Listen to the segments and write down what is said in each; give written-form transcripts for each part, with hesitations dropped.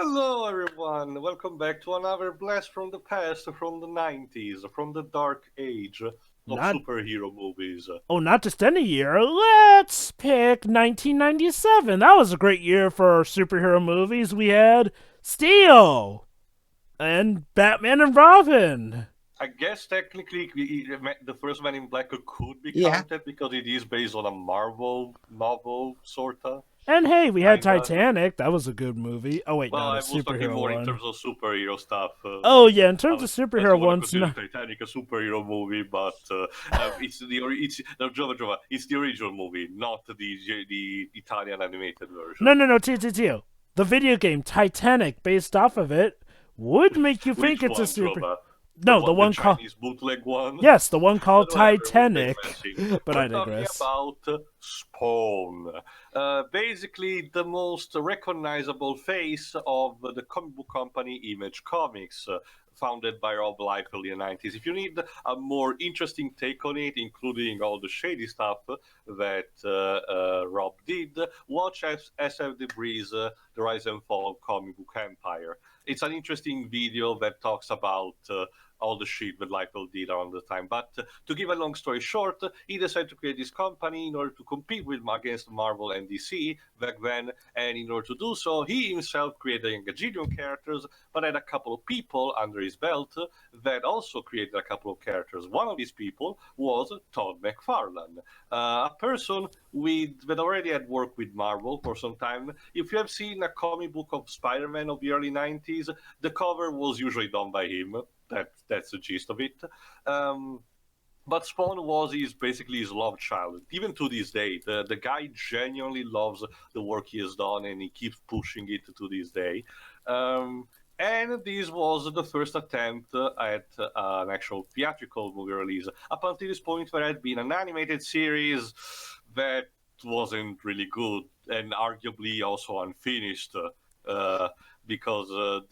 Hello, everyone. Welcome back to another blast from the past, from the 90s, from the dark age of Not superhero movies. not just any year. Let's pick 1997. That was a great year for superhero movies. We had Steel and Batman and Robin. I guess technically the first Man in Black could be Yeah. counted because it is based on a Marvel novel, sorta, And hey, we had kinda. Titanic. That was a good movie. Oh wait, Well, not a I was talking superhero more in one. terms of superhero stuff. Oh yeah, in terms of Unless you superhero want to ones, consider no, Titanic a superhero movie, but it's no, Jova, it's the original movie, not the Italian animated version. no, Tio. The video game Titanic, based off of it, would make you think Which it's a one, super. Jova? No, the The one called Chinese bootleg one? yes, the one called But whatever, we're Titanic. digressing. But We're I talking digress. about Spawn. Basically, the most recognizable face of the comic book company Image Comics, founded by Rob Liefeld in the 90s. If you need a more interesting take on it, including all the shady stuff that Rob did, watch SF Debris, The Rise and Fall of Comic Book Empire. It's an interesting video that talks about all the shit that Liefeld did around the time. But to give a long story short, he decided to create this company in order to compete against Marvel and DC back then. And in order to do so, he himself created a gajillion characters, but had a couple of people under his belt that also created a couple of characters. One of these people was Todd McFarlane, a person that already had worked with Marvel for some time. If you have seen a comic book of Spider-Man of the early 90s, the cover was usually done by him. That's the gist of it. But Spawn was basically his love child. Even to this day, the guy genuinely loves the work he has done, and he keeps pushing it to this day. And this was the first attempt at an actual theatrical movie release. Up until this point, there had been an animated series that wasn't really good and arguably also unfinished because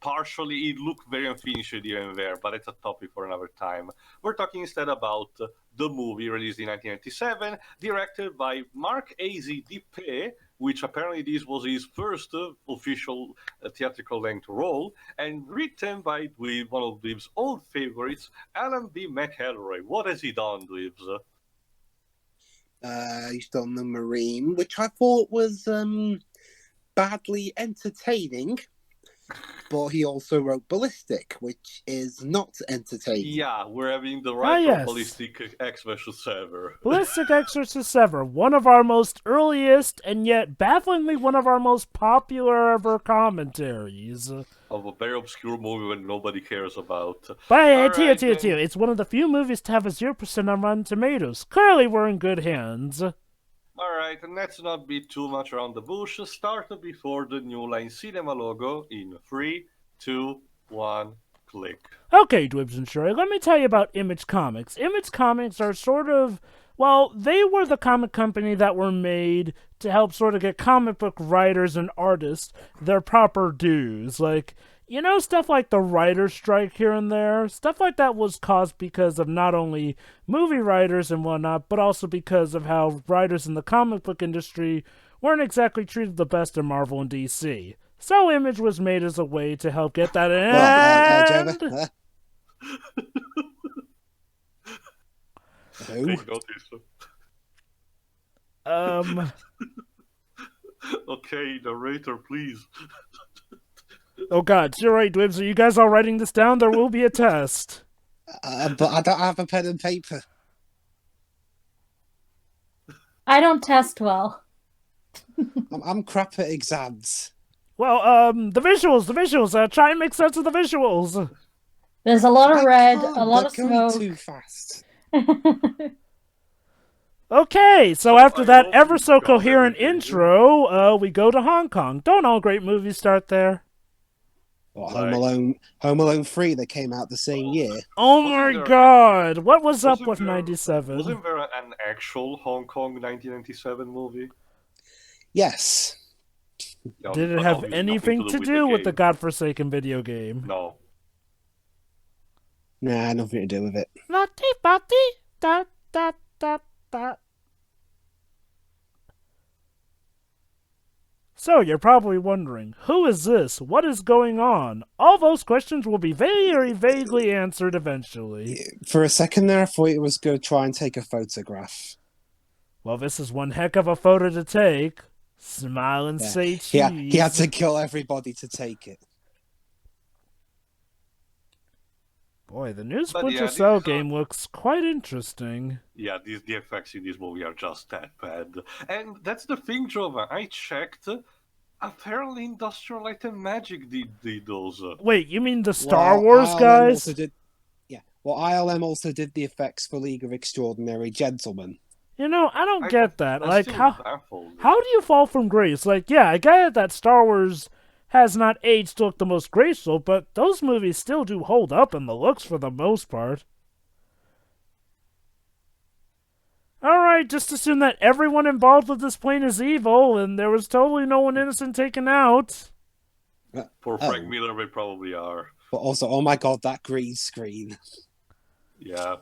partially it looked very unfinished here and there, but it's a topic for another time. We're talking instead about the movie released in 1997, directed by Mark A.Z. Dippe, which apparently this was his first official theatrical length role, and written by one of Dweeb's old favorites, Alan B. McElroy. What has he done, Dweebs? He's done The Marine, which I thought was badly entertaining. But he also wrote Ballistic, which is not entertaining. Yeah, we're having the right yes. Ballistic X versus Sever. Ballistic Exorcist Sever, one of our most earliest and yet bafflingly one of our most popular ever commentaries. Of a very obscure movie that nobody cares about. But hey, Tio, it's one of the few movies to have a 0% on Rotten Tomatoes. Clearly we're in good hands. Alright, and let's not beat too much around the bush. Start before the New Line Cinema logo in 3, 2, 1, click. Okay, Dwibs and Shuri, let me tell you about Image Comics. Image Comics are sort of, well, they were the comic company that were made to help sort of get comic book writers and artists their proper dues. Like, you know, stuff like the writer's strike here and there, stuff like that was caused because of not only movie writers and whatnot, but also because of how writers in the comic book industry weren't exactly treated the best in Marvel and DC. So Image was made as a way to help get that in. Okay, narrator, please. Oh god, you're right, Dwibs. Are you guys all writing this down? There will be a test. But I don't have a pen and paper. I don't test well. I'm crap at exams. Well, the visuals. Try and make sense of the visuals. There's a lot of red, a lot of smoke. Too fast. Okay, so after that ever so coherent intro, we go to Hong Kong. Don't all great movies start there? Well, Home Alone 3 that came out the same year. Oh my god, what was up with 97? Wasn't there an actual Hong Kong 1997 movie? Yes. Did it have anything to do with the godforsaken video game? No. Nah, nothing to do with it. So you're probably wondering, who is this? What is going on? All those questions will be very vaguely answered eventually. For a second there, I thought it was going to try and take a photograph. Well, this is one heck of a photo to take. Smile and say cheese. Yeah, he had to kill everybody to take it. Boy, the new But Splinter yeah, Cell these are- game looks quite interesting. Yeah, the effects in this movie are just that bad. And that's the thing, Jova. I checked. Apparently, Industrial Light and Magic did those. Wait, you mean the Star Well, Wars ILM guys? Also did, ILM also did the effects for League of Extraordinary Gentlemen. You know, I don't get that. I'm Like, still how baffled. do you fall from grace? Like, yeah, I get it that Star Wars has not aged to look the most graceful, but those movies still do hold up in the looks for the most part. Alright, just assume that everyone involved with this plane is evil, and there was totally no one innocent taken out. For Frank Miller, they probably are. But also, oh my god, that green screen. Yeah.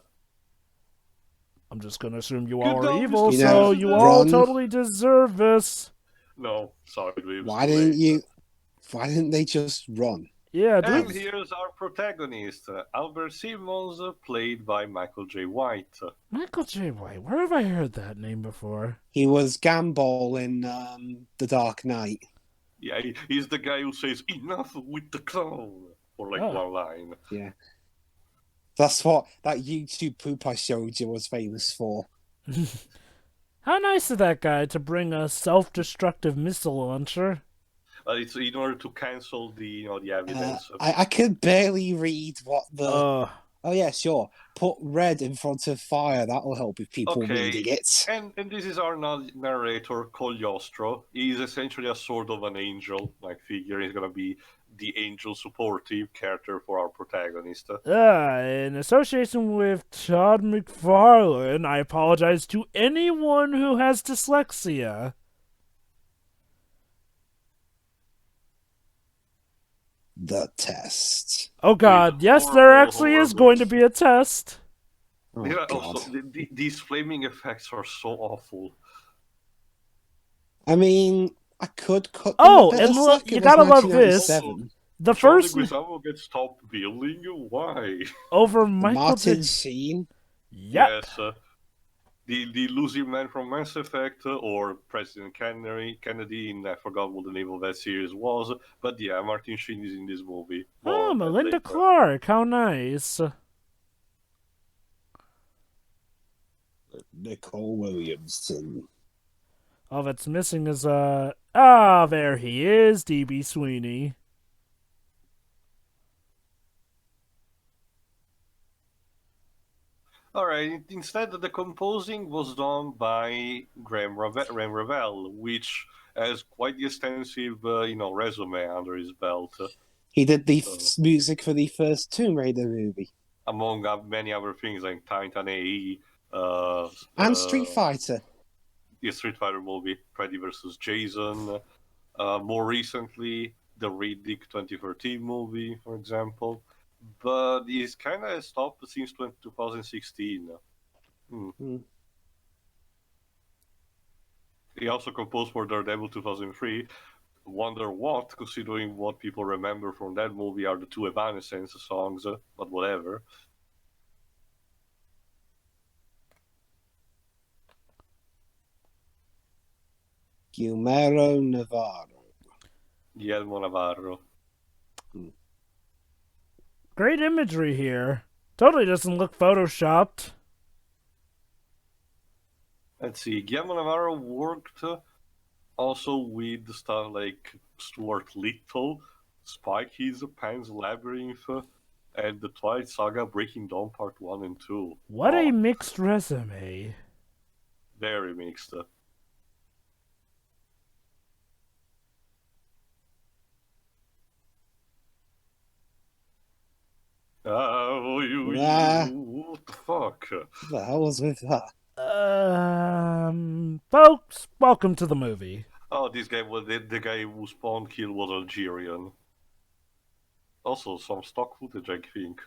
I'm just gonna assume you Good all are job, evil, Mr. so President. you all Run. totally deserve this. No, sorry, Dweebs. Why too late. Why didn't they just run? Yeah, And dude. here's our protagonist, Albert Simmons, played by Michael J. White. Michael J. White, where have I heard that name before? He was Gambol in The Dark Knight. Yeah, he's the guy who says, "Enough with the clown," for like Oh. one line. Yeah. That's what that YouTube poop I showed you was famous for. How nice of that guy to bring a self-destructive missile launcher. It's in order to cancel the evidence. I could barely read what the... Uh, Oh yeah, sure. Put red in front of fire. That'll help if people Okay. reading it. And this is our narrator, Cogliostro. He's essentially a sort of an angel-like figure. He's gonna be the angel supportive character for our protagonist. in association with Todd McFarlane, I apologize to anyone who has dyslexia. The test. Oh god, yes, there actually is going to be a test. Oh, Yeah, God. also, these flaming effects are so awful. I mean, I could cut them Oh, a bit and of look, slack. you It was gotta love this. 1997. The John first Leguizamo gets stopped billing? Why? over The Michael Martin J. Sheen. Yep. Yes, the losing man from Mass Effect, or President Kennedy in, I forgot what the name of that series was, but yeah, Martin Sheen is in this movie. More Oh, on that Melinda later. Clark, how nice. Nicole Williamson. All that's missing is, there he is, D.B. Sweeney. Alright, instead the composing was done by Graham Revell, which has quite the extensive, resume under his belt, He did the music for the first Tomb Raider movie. among many other things like Titan AE, And Street Fighter. the Street Fighter movie, Freddy vs. Jason, more recently, the Riddick 2013 movie, for example. But he's kind of stopped since 2016. Hmm. He also composed for Daredevil 2003. Wonder what, considering what people remember from that movie are the two Evanescence songs, but whatever. Guillermo Navarro. Guillermo Navarro. Great imagery here. Totally doesn't look photoshopped. Let's see, Guillermo Navarro worked also with stuff like Stuart Little, Spike His Pan's Labyrinth, and the Twilight Saga Breaking Dawn Part 1 and 2. What Oh, a mixed resume. very mixed. What the fuck? What the hell was with that? Folks, welcome to the movie. Oh, this guy was the guy who Spawn killed was Algerian. Also, some stock footage, I think.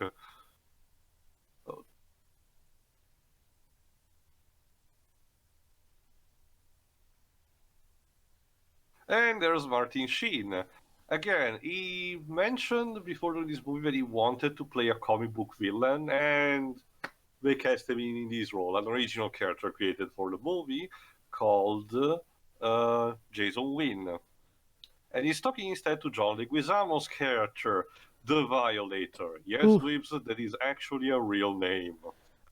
And there's Martin Sheen. Again, he mentioned before doing this movie that he wanted to play a comic book villain, and they cast him in this role, an original character created for the movie called Jason Wynn. And he's talking instead to John Leguizamo's character, the Violator. Yes, Ooh. Dweebs, that is actually a real name.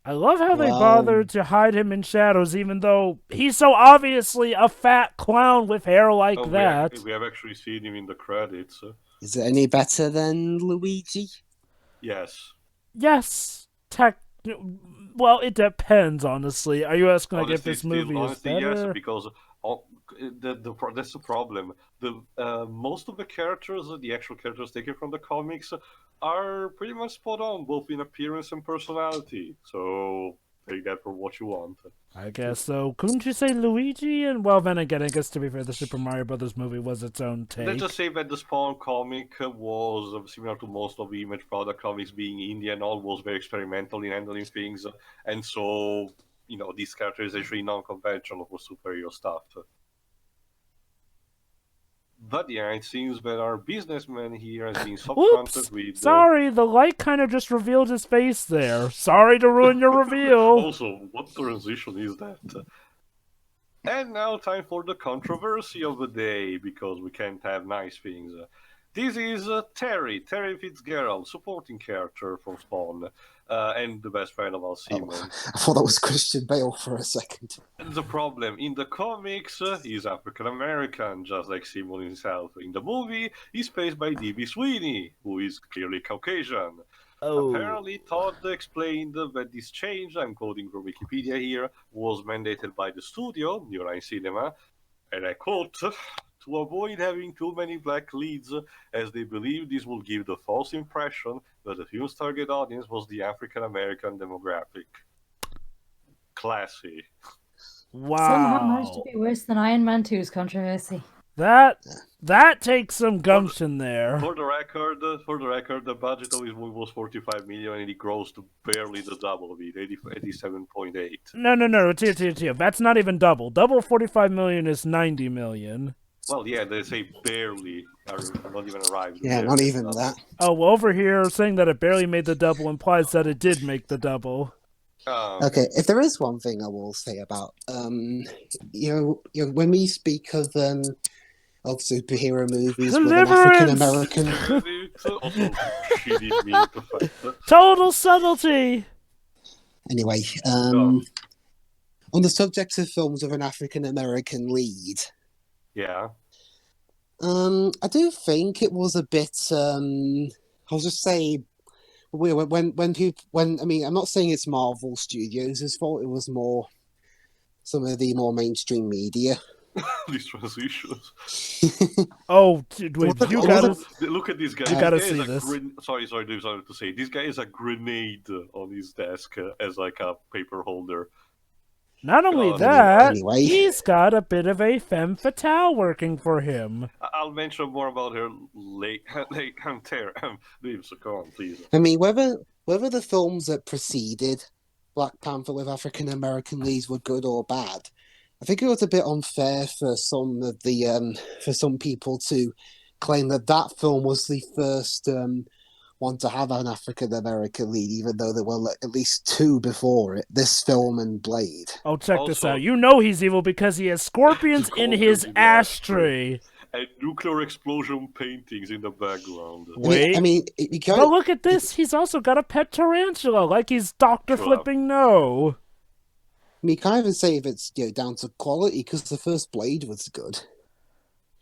I love how they Wow. bothered to hide him in shadows, even though he's so obviously a fat clown with hair like Oh, that. we have actually seen him in the credits. Is it any better than Luigi? Yes. Yes, well, it depends, honestly. Are you asking like if Honestly, this movie is honestly, better? yes, because that's the problem. Most of the characters, the actual characters taken from the comics, are pretty much spot on, both in appearance and personality. So take that for what you want. I guess so. Couldn't you say Luigi? And well, then again, I guess to be fair, the Super Mario Brothers movie was its own take. Let's just say that the Spawn comic was similar to most of the Image product comics, being indie and all, was very experimental in handling things, and so this character is actually non-conventional for superhero stuff. But yeah, it seems that our businessman here has been subcontracted Oops! with. Sorry, the light kind of just revealed his face there. Sorry to ruin your reveal. Also, what transition is that? And now time for the controversy of the day, because we can't have nice things. This is Terry Fitzgerald, supporting character from Spawn, and the best friend of Al Simon. I thought that was Christian Bale for a second. The problem, in the comics, he's African American, just like Simon himself. In the movie, he's played by D.B. Sweeney, who is clearly Caucasian. Oh. Apparently, Todd explained that this change, I'm quoting from Wikipedia here, was mandated by the studio, New Line Cinema, and I quote, to avoid having too many black leads, as they believe this will give the false impression that the film's target audience was the African American demographic. Classy. Wow. Somehow managed to be worse than Iron Man 2's controversy. That takes some gumption there. For the record, the budget of this movie was 45 million, and it grossed barely the double of it, 87.8. No, Tia. That's not even double. Double 45 million is 90 million. Well, yeah, they say barely, not even arrived. Yeah, not even that. Oh, well, over here, saying that it barely made the double implies that it did make the double. Okay, if there is one thing I will say about, when we speak of superhero movies with an African American, total subtlety. Anyway, on the subject of films with an African American lead, yeah, I do think it was a bit. I'll just say, when I mean, I'm not saying it's Marvel Studios' fault. It was more some of the more mainstream media. These transitions. Oh, wait, you gotta look at this guy. You gotta this see guy this. Sorry to say. This guy is a grenade on his desk as like a paper holder. Not only that, anyway. He's got a bit of a femme fatale working for him. I'll mention more about her later. So go on, please. I mean, whether the films that preceded Black Panther with African American leads were good or bad, I think it was a bit unfair for some of the for some people to claim that film was the first one to have an African American lead, even though there were at least two before it. This film and Blade. Oh, check this out. You know he's evil because he has scorpions in his ashtray. And nuclear explosion paintings in the background. Wait. I mean, but look at this. He's also got a pet tarantula, like he's Dr. Flipping No. I mean, you can't even say if it's down to quality, because the first Blade was good.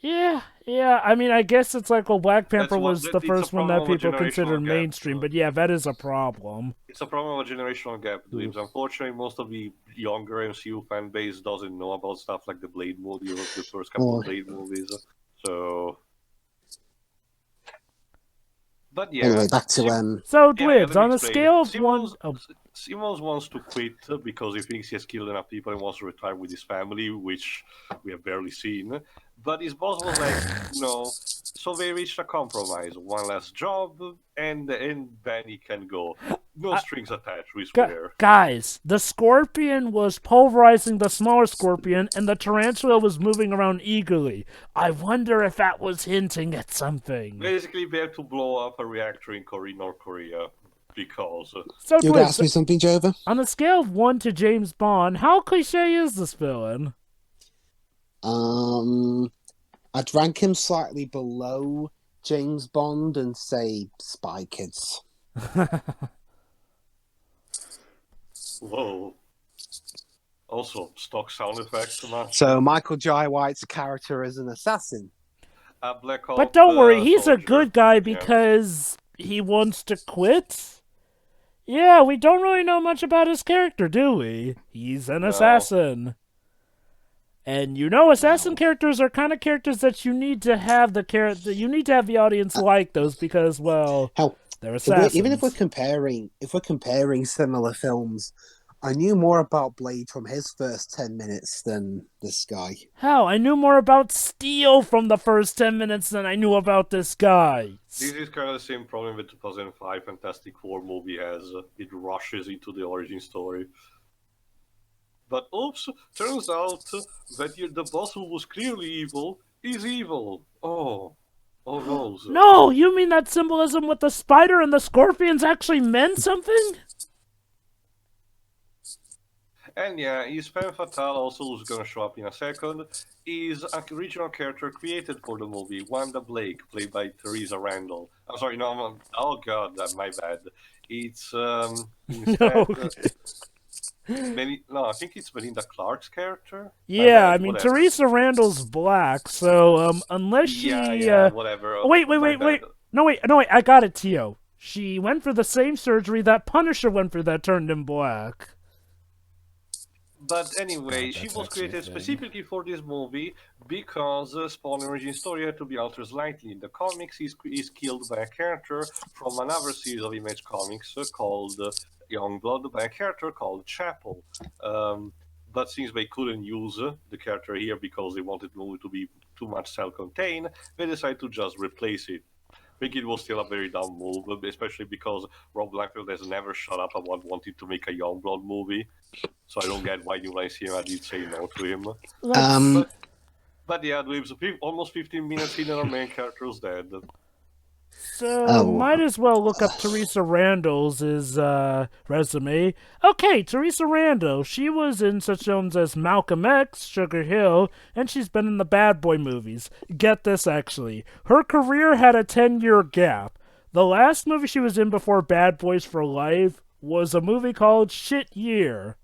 Yeah. I mean, I guess it's like, well, Black Panther was the first one that people considered mainstream, but yeah, that is a problem. It's a problem of a generational gap, Dweebs. Unfortunately, most of the younger MCU fan base doesn't know about stuff like the Blade movie or the first couple of Blade movies. So... But yeah. Anyway, back to So, Dweebs, on a scale of Simmons wants to quit because he thinks he has killed enough people and wants to retire with his family, which we have barely seen. But his boss was like, no. So they reached a compromise. One last job, and then he can go. No strings attached, we swear. Guys, the scorpion was pulverizing the smaller scorpion, and the tarantula was moving around eagerly. I wonder if that was hinting at something. Basically, we have to blow up a reactor in North Korea because. So, You Dwight, ask me something, Jova? on a scale of 1 to James Bond, how cliche is this villain? I'd rank him slightly below James Bond and say Spy Kids. Whoa. Also, stock sound effects. So Michael Jai White's character is an assassin. A Black Ops, But don't worry, he's soldier. a good guy because he wants to quit. Yeah, we don't really know much about his character, do we? He's an assassin. And you know, assassin characters are kind of characters that you need to have the audience like those because, well, Hell, they're assassins. even if we're comparing similar films, I knew more about Blade from his first 10 minutes than this guy. Hell, I knew more about Steel from the first 10 minutes than I knew about this guy. This is kind of the same problem with 2005 Fantastic Four movie as it rushes into the origin story. But oops, turns out that the boss who was clearly evil is evil. Oh no. No, you mean that symbolism with the spider and the scorpions actually meant something? And yeah, his femme fatale, also who's gonna show up in a second, is a original character created for the movie, Wanda Blake, played by Teresa Randall. I'm sorry, no, oh god, my bad. It's instead, I think it's Melinda Clarke's character. Yeah, I mean, whatever. Teresa Randall's black, so unless she... Yeah, whatever. Wait. No, wait, I got it, Tio. She went for the same surgery that Punisher went for that turned him black. But anyway, she That's was actually a created thing. specifically for this movie because Spawn origin story had to be altered slightly. In the comics, he's killed by a character from another series of Image comics called Youngblood by a character called Chapel. But since they couldn't use the character here because they wanted the movie to be too much self-contained, they decided to just replace it. I think it was still a very dumb move, especially because Rob Liefeld has never shut up about wanting to make a Youngblood movie. So I don't get why New Line Cinema did say no to him. But yeah, Dweebs, almost 15 minutes in and our main character is dead. So, might as well look up Teresa Randall's resume. Okay, Teresa Randall. She was in such films as Malcolm X, Sugar Hill, and she's been in the Bad Boy movies. Get this, actually. Her career had a 10-year gap. The last movie she was in before Bad Boys for Life was a movie called Shit Year.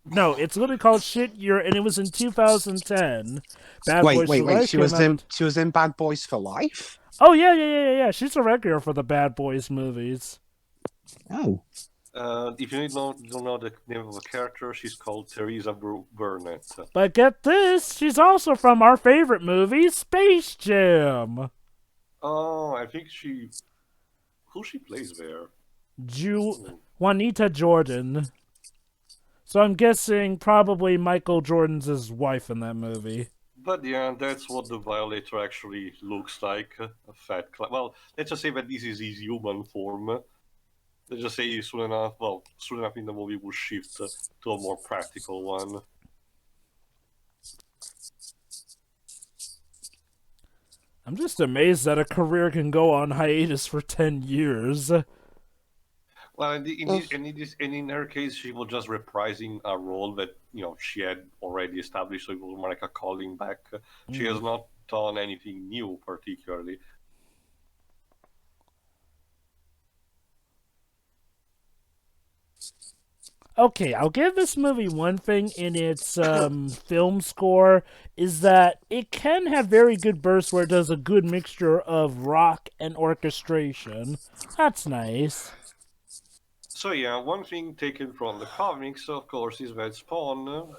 No, it's literally called Shit Year, and it was in 2010. Wait. She was in Bad Boys for Life? Oh, yeah. She's a regular for the Bad Boys movies. Oh. If you don't know the name of the character, she's called Teresa Burnett. But get this, she's also from our favorite movie, Space Jam. Oh, I think who she plays there? Juanita Jordan. So I'm guessing probably Michael Jordan's wife in that movie. But yeah, that's what the Violator actually looks like. A fat well, let's just say that this is his human form. Let's just say soon enough in the movie will shift to a more practical one. I'm just amazed that a career can go on hiatus for 10 years. Well, in her case, she was just reprising a role that she had already established, so it was more like a calling back. She has not done anything new, particularly. Okay, I'll give this movie one thing in its film score, is that it can have very good bursts where it does a good mixture of rock and orchestration. That's nice. So yeah, one thing taken from the comics, of course, is that Spawn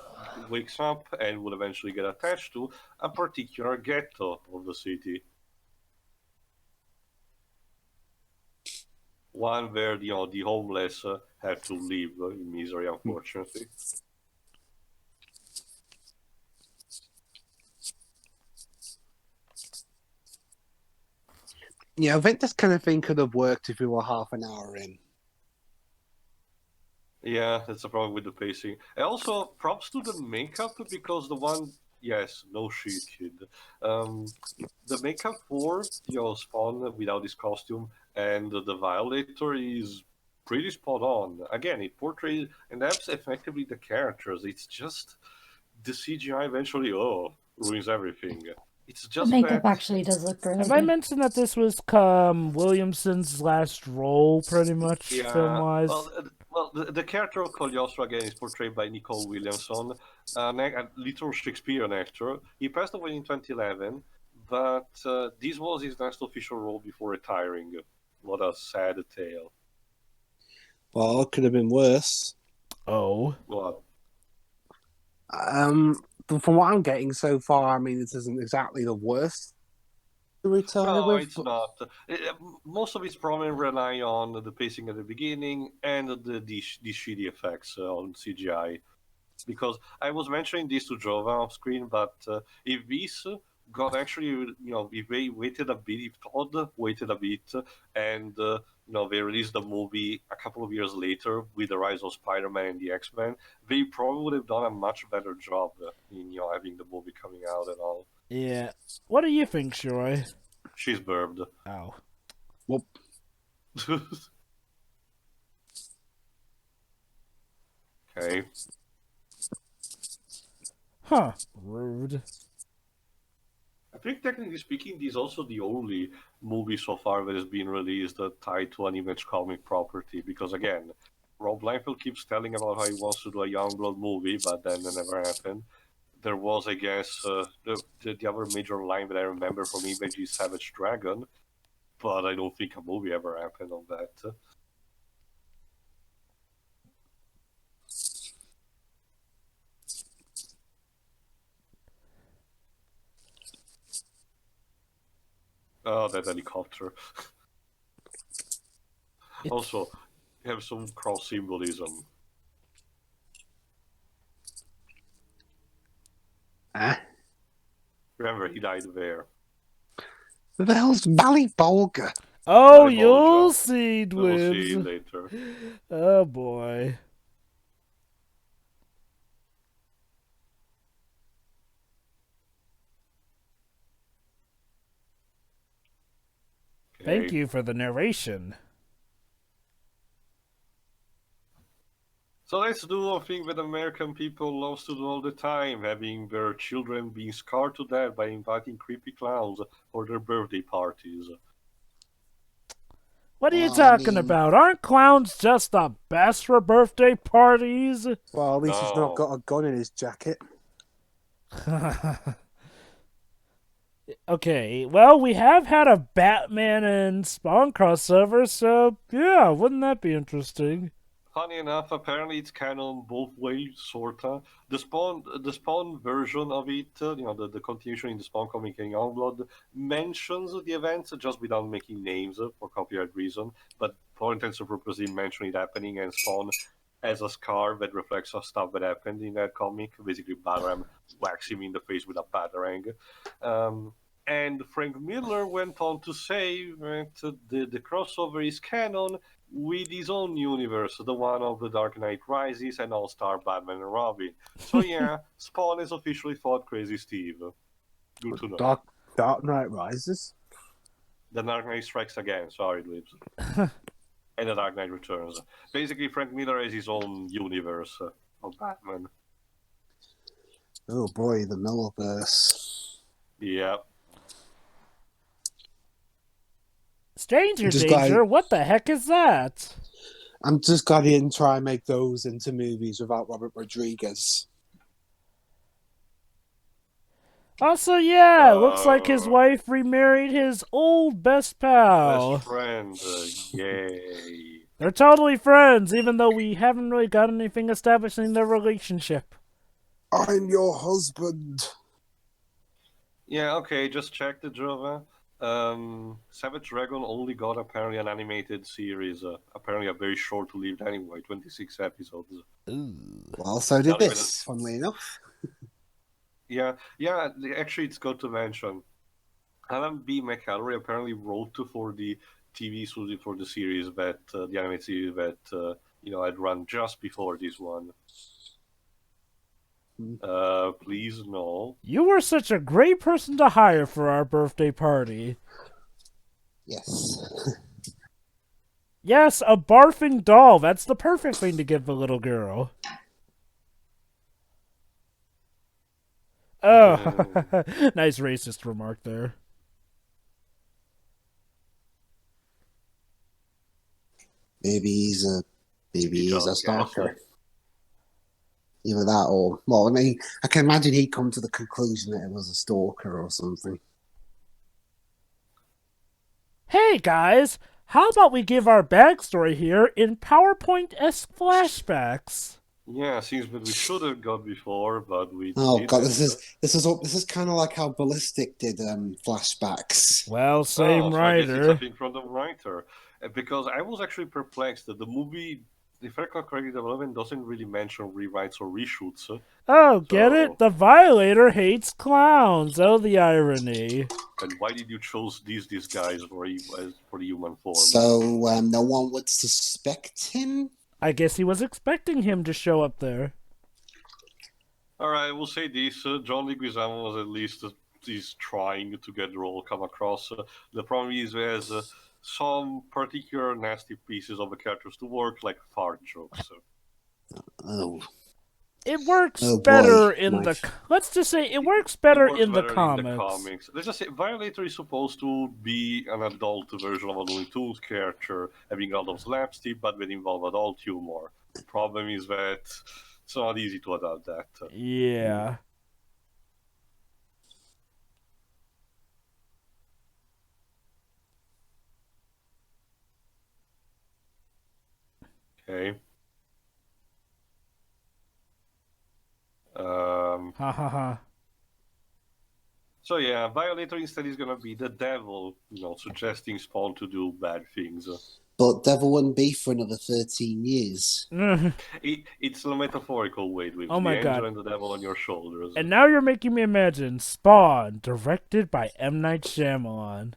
wakes up and will eventually get attached to a particular ghetto of the city. One where the homeless have to live in misery, unfortunately. Yeah, I think this kind of thing could have worked if we were half an hour in. Yeah, that's a problem with the pacing. And also, props to the makeup because the one, yes, no shit, kid. Um, the makeup for Spawn without his costume and the Violator is pretty spot on. Again, it portrays and that's effectively the characters. It's just the CGI eventually ruins everything. It's The just makeup that. actually does look really Have I good. mentioned that this was Williamson's last role, pretty much, Yeah, film-wise? well, the character of Cagliostro again is portrayed by Nicole Williamson, a literal Shakespearean actor. He passed away in 2011, but this was his last official role before retiring. What a sad tale. Well, it could have been worse. Oh. What? But from what I'm getting so far, I mean, this isn't exactly the worst to retire No, with. it's not. Most of its problems rely on the pacing at the beginning and the shitty effects on CGI. Because I was mentioning this to Jova off screen, but if this got actually, if they waited a bit, if Todd waited a bit, and they released the movie a couple of years later with the rise of Spider-Man and the X-Men, they probably would have done a much better job in having the movie coming out and all. Yeah. What do you think, Troy? She's burped. Oh. Well, Okay. Huh. Rude. I think technically speaking, this is also the only movie so far that has been released tied to an Image comic property. Because again, Rob Liefeld keeps telling about how he wants to do a Youngblood movie, but then it never happened. There was, I guess, the other major line that I remember from Image is Savage Dragon, but I don't think a movie ever happened on that. Oh, that helicopter. Also, have some cross symbolism. Remember, he died there. who the hell's Bolga? Oh, Very you'll bold job. see, We'll see Dwibs. later. Oh, boy. Thank Okay. you for the narration. So let's do a thing that American people love to do all the time, having their children being scarred to death by inviting creepy clowns for their birthday parties. What are you Well, I talking mean- about? Aren't clowns just the best for birthday parties? Well, at least he's No. not got a gun in his jacket. Okay, well, we have had a Batman and Spawn crossover, so yeah, wouldn't that be interesting? Funny enough, apparently it's canon both ways, sorta. The Spawn version of it, the continuation in the Spawn comic in Youngblood, mentions the events just without making names for copyright reason, but for intents and purposes, mention it happening and Spawn as a scar that reflects on stuff that happened in that comic. Basically, Bataram whacks him in the face with a batarang. And Frank Miller went on to say that the crossover is canon with his own universe, the one of The Dark Knight Rises and All-Star Batman and Robin. So yeah, Spawn has officially fought Crazy Steve. Good to know. Dark Knight Rises? The Dark Knight Strikes Again, sorry, Dweebs. And The Dark Knight Returns. Basically, Frank Miller has his own universe of Batman. Oh boy, the Millerverse. Yeah. Stranger Just danger? like- What the heck is that? I'm just glad he didn't try and make those into movies without Robert Rodriguez. Also, yeah, looks like his wife remarried his old best pal. Best friend. Yay. They're totally friends, even though we haven't really got anything establishing their relationship. I'm your husband. Yeah, okay, just checked it, Jova. Savage Dragon only got apparently an animated series, apparently a very short-lived anyway, 26 episodes. Ooh. Well, so did Not even this, funnily enough. Yeah, actually it's good to mention. Alan B. McAlroy apparently wrote for the TV series for the series that, the animated series that I'd run just before this one. Please no. You were such a great person to hire for our birthday party. Yes. Yes, a barfing doll. That's the perfect thing to give a little girl. Oh, nice racist remark there. Maybe he's a just guessed. stalker. Either that or, well, I mean, I can imagine he'd come to the conclusion that it was a stalker or something. Hey guys, how about we give our backstory here in PowerPoint-esque flashbacks? Yeah, seems that we should have got before, but we. Oh didn't. god, this is kind of like how Ballistic did flashbacks. Well, same so I guess it's a writer. thing from the writer. Because I was actually perplexed that the movie, if I recall correctly, development doesn't really mention rewrites or reshoots. Oh, get So- it? The Violator hates clowns. Oh, the irony. And why did you choose these guys for the human form? So no one would suspect him. I guess he was expecting him to show up there. All right, we'll say this: John Leguizamo was at least he's trying to get the role come across. The problem is there's some particular nasty pieces of the characters to work, like fart jokes. Oh, It works Oh, boy, better in Mike. the... Let's just say it works better, It works in, the better comics. Let's just say Violator is supposed to be an adult version of a Looney Tunes character, having a lot of slapstick, but with involve adult humor. The problem is that it's not easy to adapt that. Yeah. Okay. Ha ha ha. So yeah, Violator instead is gonna be the devil, suggesting Spawn to do bad things. but Devil wouldn't be for another 13 years. It's a metaphorical way with Oh the my angel God. and the devil on your shoulders. And now you're making me imagine Spawn, directed by M. Night Shyamalan.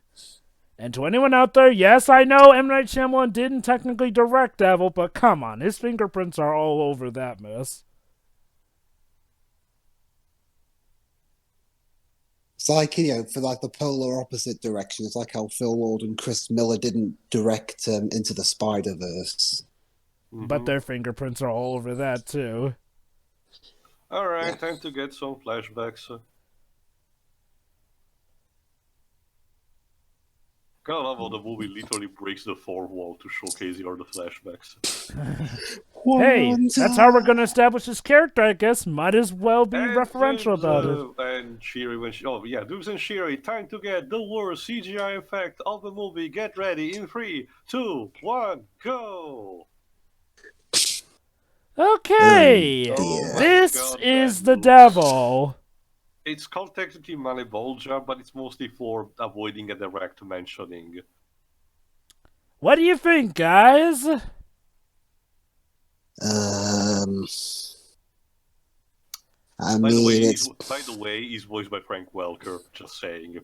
And to anyone out there, yes, I know M. Night Shyamalan didn't technically direct Devil, but come on, his fingerprints are all over that mess. It's like, for like the polar opposite direction. It's like how Phil Lord and Chris Miller didn't direct Into the Spider-Verse. But their fingerprints are all over that, too. All right, Yeah. time to get some flashbacks. Kind of love how the movie literally breaks the fourth wall to showcase here the flashbacks. Hey, that's how we're gonna establish his character, I guess. Might as well be referential about it. And Shiri, Dukes and Shiri, time to get the worst CGI effect of the movie. Get ready in 3, 2, 1, go! Okay, Oh my this God, is that the looks- devil. It's called technically Malebolgia, but it's mostly for avoiding a direct mentioning. What do you think, guys? I By mean, it's the way, he's voiced by Frank Welker. Just saying.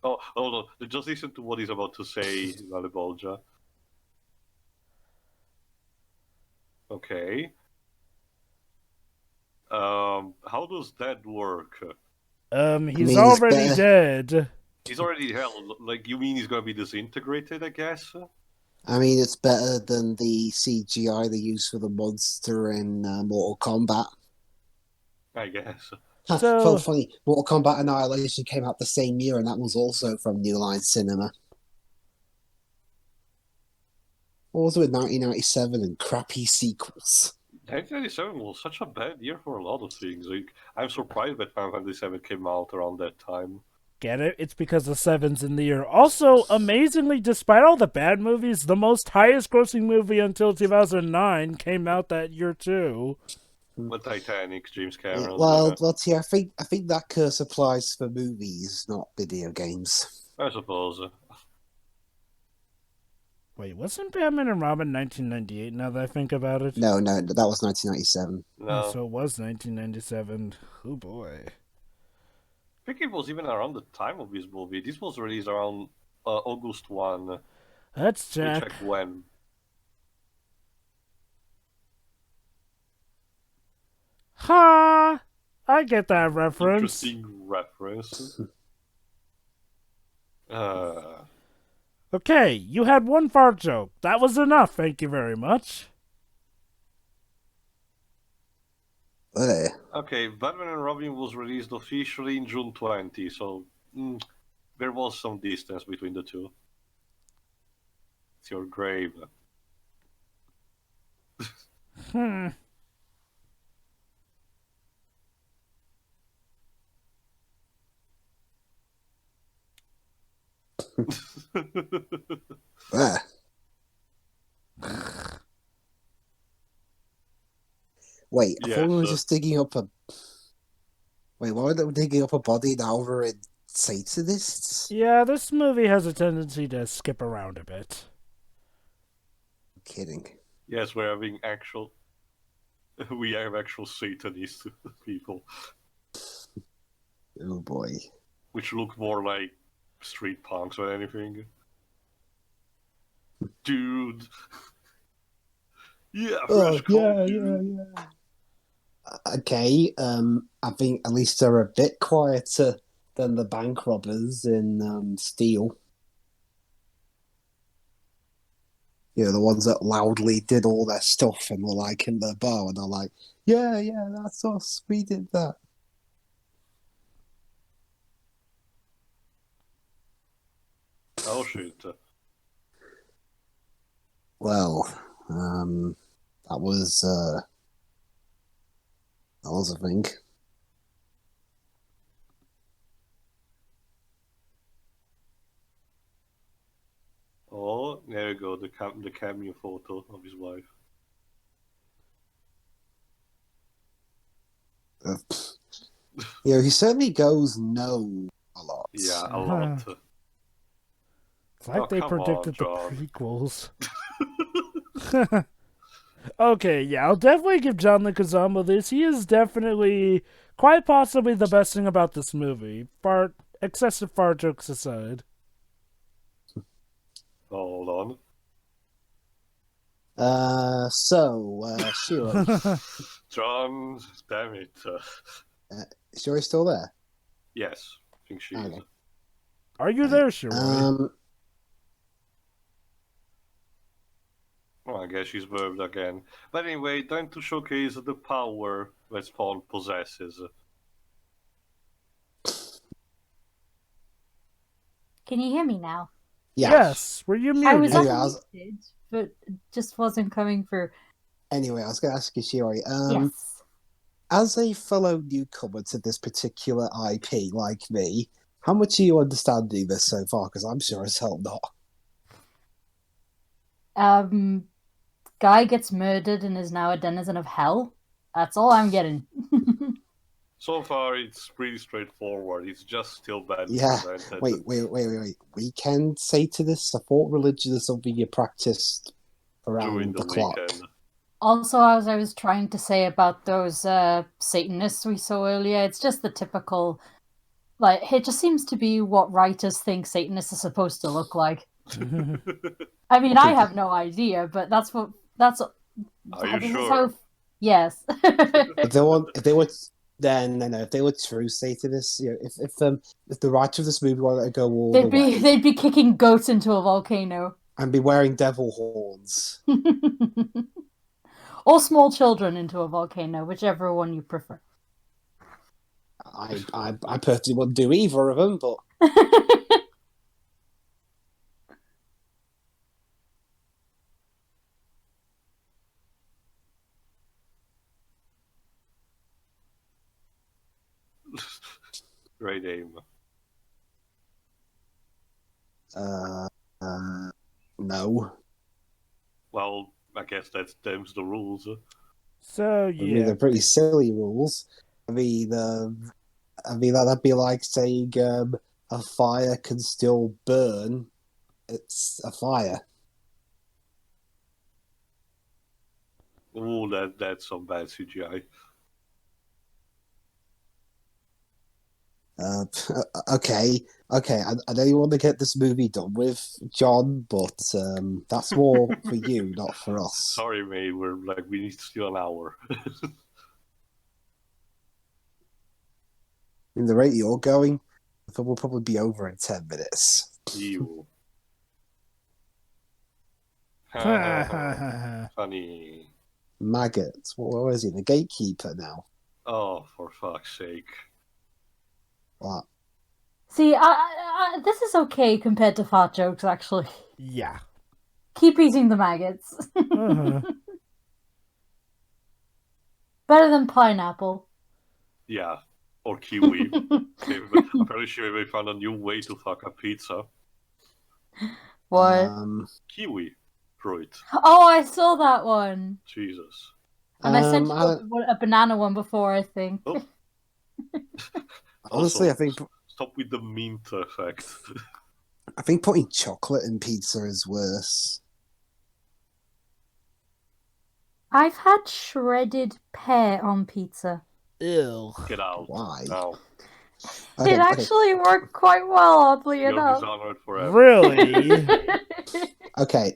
Oh, hold on. Just listen to what he's about to say, Malebolgia. Okay. How does that work? He's mean, it's already better. dead. He's already hell. Like, you mean he's gonna be disintegrated? I guess. it's better than the CGI they use for the monster in Mortal Kombat. I guess. So- Funny, Mortal Kombat Annihilation came out the same year, and that was also from New Line Cinema. Also in 1997 and crappy sequels. 1997 was such a bad year for a lot of things. Like, I'm surprised that Final Fantasy VII came out around that time. Get it? It's because the 7's in the year. Also, amazingly, despite all the bad movies, the most highest grossing movie until 2009 came out that year too. But Titanic, James Yeah, Cameron. well, I think that curse applies for movies, not video games. I suppose. Wait, wasn't Batman and Robin 1998 now that I think about it? No, that was 1997. No. So it was 1997. Oh boy. I think it was even around the time of this movie. This was released around August 1. Let's Let me check. check when. Ha! I get that reference. Interesting reference. Okay, you had one fart joke. That was enough, thank you very much. Okay, Batman and Robin was released officially in June 20, so there was some distance between the two. It's your grave. Hmm. Wait, I thought we were Yes, just digging up a. Wait, why are they digging up a body now we're in Satanists? Yeah, this movie has a tendency to skip around a bit. I'm kidding. yes, we're having actual. We have actual Satanist people, Oh boy. which look more like street punks or anything. Dude. Yeah, fresh cold, dude. Okay, I think at least they're a bit quieter than the bank robbers in Steel. You know, the ones that loudly did all their stuff and were like in their bar and they're like, yeah, that's us. We did that. Oh shit. Well, that was a thing. Oh, there you go, the cameo photo of his wife. You know, he certainly goes no a lot. Yeah, a lot. It's like Oh, they come on, predicted the John. prequels. Okay, yeah, I'll definitely give John Leguizamo this. He is definitely, quite possibly, the best thing about this movie. Excessive fart jokes aside. Hold on. Shiro. John, damn it. Shiro's still there? Yes, I think she is. Okay. Are you there, Shiroi? Well, I guess she's verbed again. But anyway, time to showcase the power that Spawn possesses. Can you hear me now? Yes, were you muted? I was Anyway, unmuted, but it just wasn't coming through. Anyway, I was going to ask you, Shiroi, Yes. as a fellow newcomer to this particular IP like me, how much are you understanding this so far? Because I'm sure as hell not. Guy gets murdered and is now a denizen of hell. That's all I'm getting. So far, it's pretty straightforward. It's just still bad. Yeah. presented. Wait. Weekend Satanists? I thought religion is something you practiced During around the the clock. weekend. Also, as I was trying to say about those Satanists we saw earlier, it's just the typical, like, it just seems to be what writers think Satanists are supposed to look like. I mean, I have no idea, but that's Are you this is sure? how, yes. If they were if they were true Satanists, you know, if the writer of this movie wanted to go all the way they'd be kicking goats into a volcano. and be wearing devil horns. Or small children into a volcano, whichever one you prefer. I personally wouldn't do either of them, but Great aim. no. Well, I guess that's them's the rules. So, I mean, yeah. they're pretty silly rules. I mean, that'd be like saying a fire can still burn. It's a fire. Ooh, that's some bad CGI. Okay. I know you want to get this movie done with, John, but that's more for you, not for us. Sorry, mate. We need still an hour. In the rate you're going, the film will probably be over in 10 minutes. Ew. Funny. Maggots. What is he? The gatekeeper now. Oh, for fuck's sake. What? See, this is okay compared to fart jokes, actually. Yeah. Keep eating the maggots. Uh-huh. Better than pineapple. Yeah. Or kiwi. I'm pretty sure they found a new way to fuck up pizza. What? Kiwi fruit. Oh, I saw that one. Jesus. And I sent you a banana one before, I think. Oh. Honestly, Also, I think stop with the mint effect. I think putting chocolate in pizza is worse. I've had shredded pear on pizza. Ew. Get out. Why? No. Okay, It actually worked quite well, oddly You're enough. dishonored forever. Really? okay.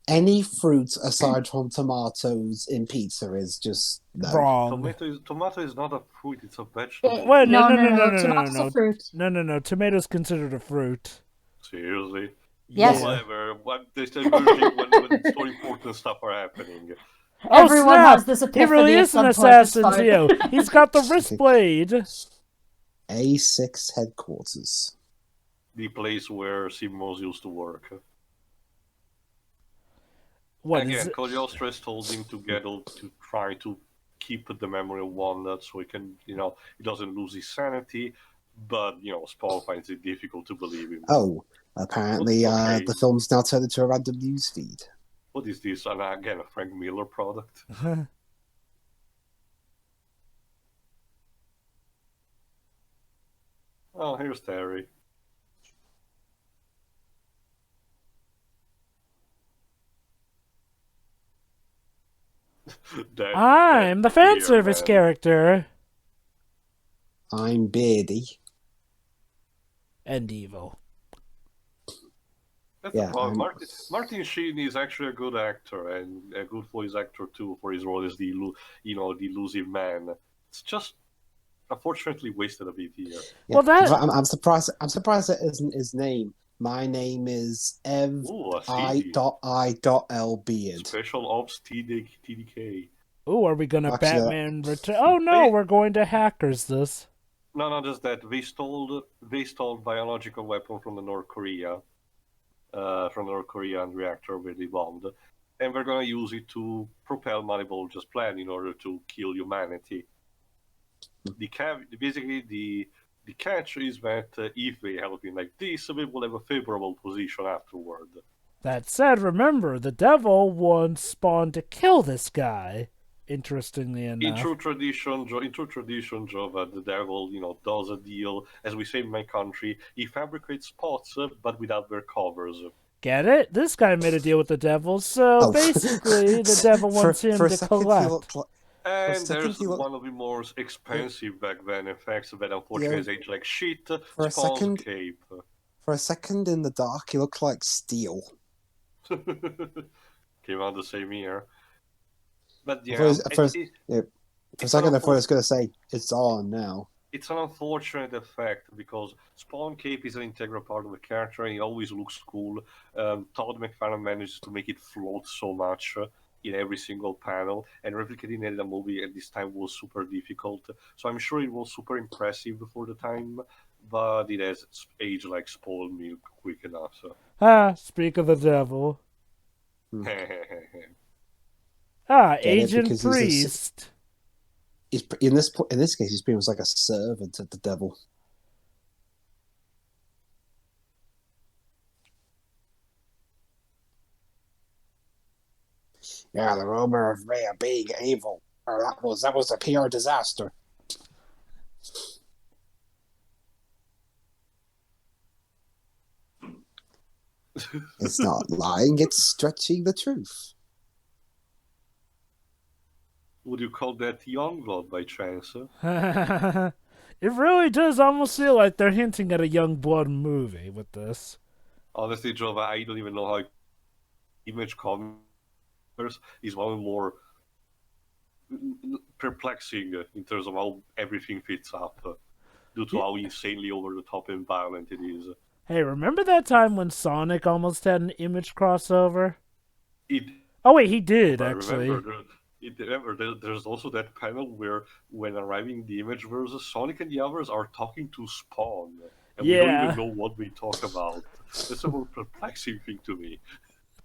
Any fruit aside from tomatoes in pizza is just no. Wrong. Tomato is not a fruit, it's a vegetable. Wait, No. no. Tomatoes are fruit. No. Tomato's considered a fruit. Seriously? Yes. Whatever. They say virgin when so important stuff are happening. Oh, Everyone snap! has this He epiphany really at is an some point, it's assassin, fine. too. He's got the wrist blade. A6 headquarters. The place where Simmons used to work. What Again, is it? Cagliostro told him to try to keep the memory of Wanda so he can, he doesn't lose his sanity. But, Spawn finds it difficult to believe him. Oh, apparently Okay. the film's now turned into a random news feed. What is this? And again, a Frank Miller product? Oh, here's Terry. I'm the fan Dear service man. character. I'm Beardy. And evil. That's Yeah, the problem. Martin Sheen is actually a good actor and a good voice actor too for his role as the elusive man. It's just unfortunately wasted a bit here. Yeah. Well, that- I'm surprised. I'm surprised that isn't his name. My name is Ev Ooh, a CD. I.L. Beard. Special Ops TDK. Ooh, are we gonna Actually, Batman return? Oh no, we're going to hackers this. No, not just that. They stole biological weapon from the North Korea, Korean reactor where they bombed, and we're gonna use it to propel Moneybal's plan in order to kill humanity. The catch is that if they help him like this, we will have a favorable position afterward. That said, remember, the devil wants Spawn to kill this guy. Interestingly enough. In true tradition, Joe, the devil, does a deal. As we say in my country, he fabricates pots, but without their covers. Get it? This guy made a deal with the devil, so basically the devil wants him to collect. And there's one of the most expensive back then effects that unfortunately has aged like shit. Spawn's cape. For a second in the dark, he looked like steel. Came out the same year. But yeah, for a second I thought I was going to say, it's on now. It's an unfortunate effect because Spawn cape is an integral part of the character and he always looks cool. Todd McFarlane manages to make it float so much in every single panel, and replicating it in a movie at this time was super difficult. So I'm sure it was super impressive for the time, but it has aged like spoiled milk quick enough. So. Speak of the devil. Agent Priest. In this case, he's pretty much like a servant of the devil. Yeah, the rumor of Rhea being evil. That was a PR disaster. It's not lying, it's stretching the truth. Would you call that Youngblood by chance? It really does almost feel like they're hinting at a Youngblood movie with this. Honestly, Joe, I don't even know how Image Comics is one of the more perplexing in terms of how everything fits up. due to how insanely over the top and violent it is. Hey, remember that time when Sonic almost had an Image crossover? It Oh wait, he did I actually. remember there's also that panel where when arriving the Imageverse, Sonic and the others are talking to Spawn, and we don't Yeah. even know what we talk about. That's a more perplexing thing to me.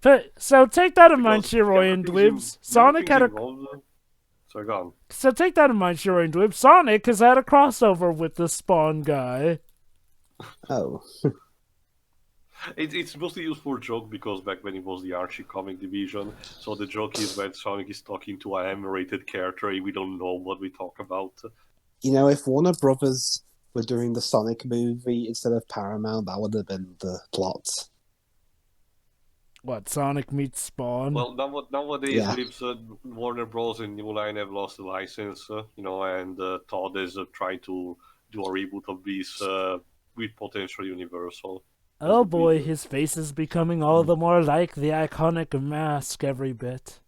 But so take that in mind, Because Shiroi and Dwibs. Sonic had a. Sorry, go on. So take that in mind, Shiroi and Dwibs. Sonic has had a crossover with the Spawn guy. Oh. It's mostly used for joke because back when it was the Archie comic division, so the joke is when Sonic is talking to an M-rated character, we don't know what we talk about. You know, if Warner Brothers were doing the Sonic movie instead of Paramount, that would have been the plot. What, Sonic meets Spawn? Well, nowadays, Yeah. Warner Bros. And New Line have lost the license, and Todd is trying to do a reboot of this with potential Universal. Oh boy, his face is becoming all the more like the iconic mask every bit.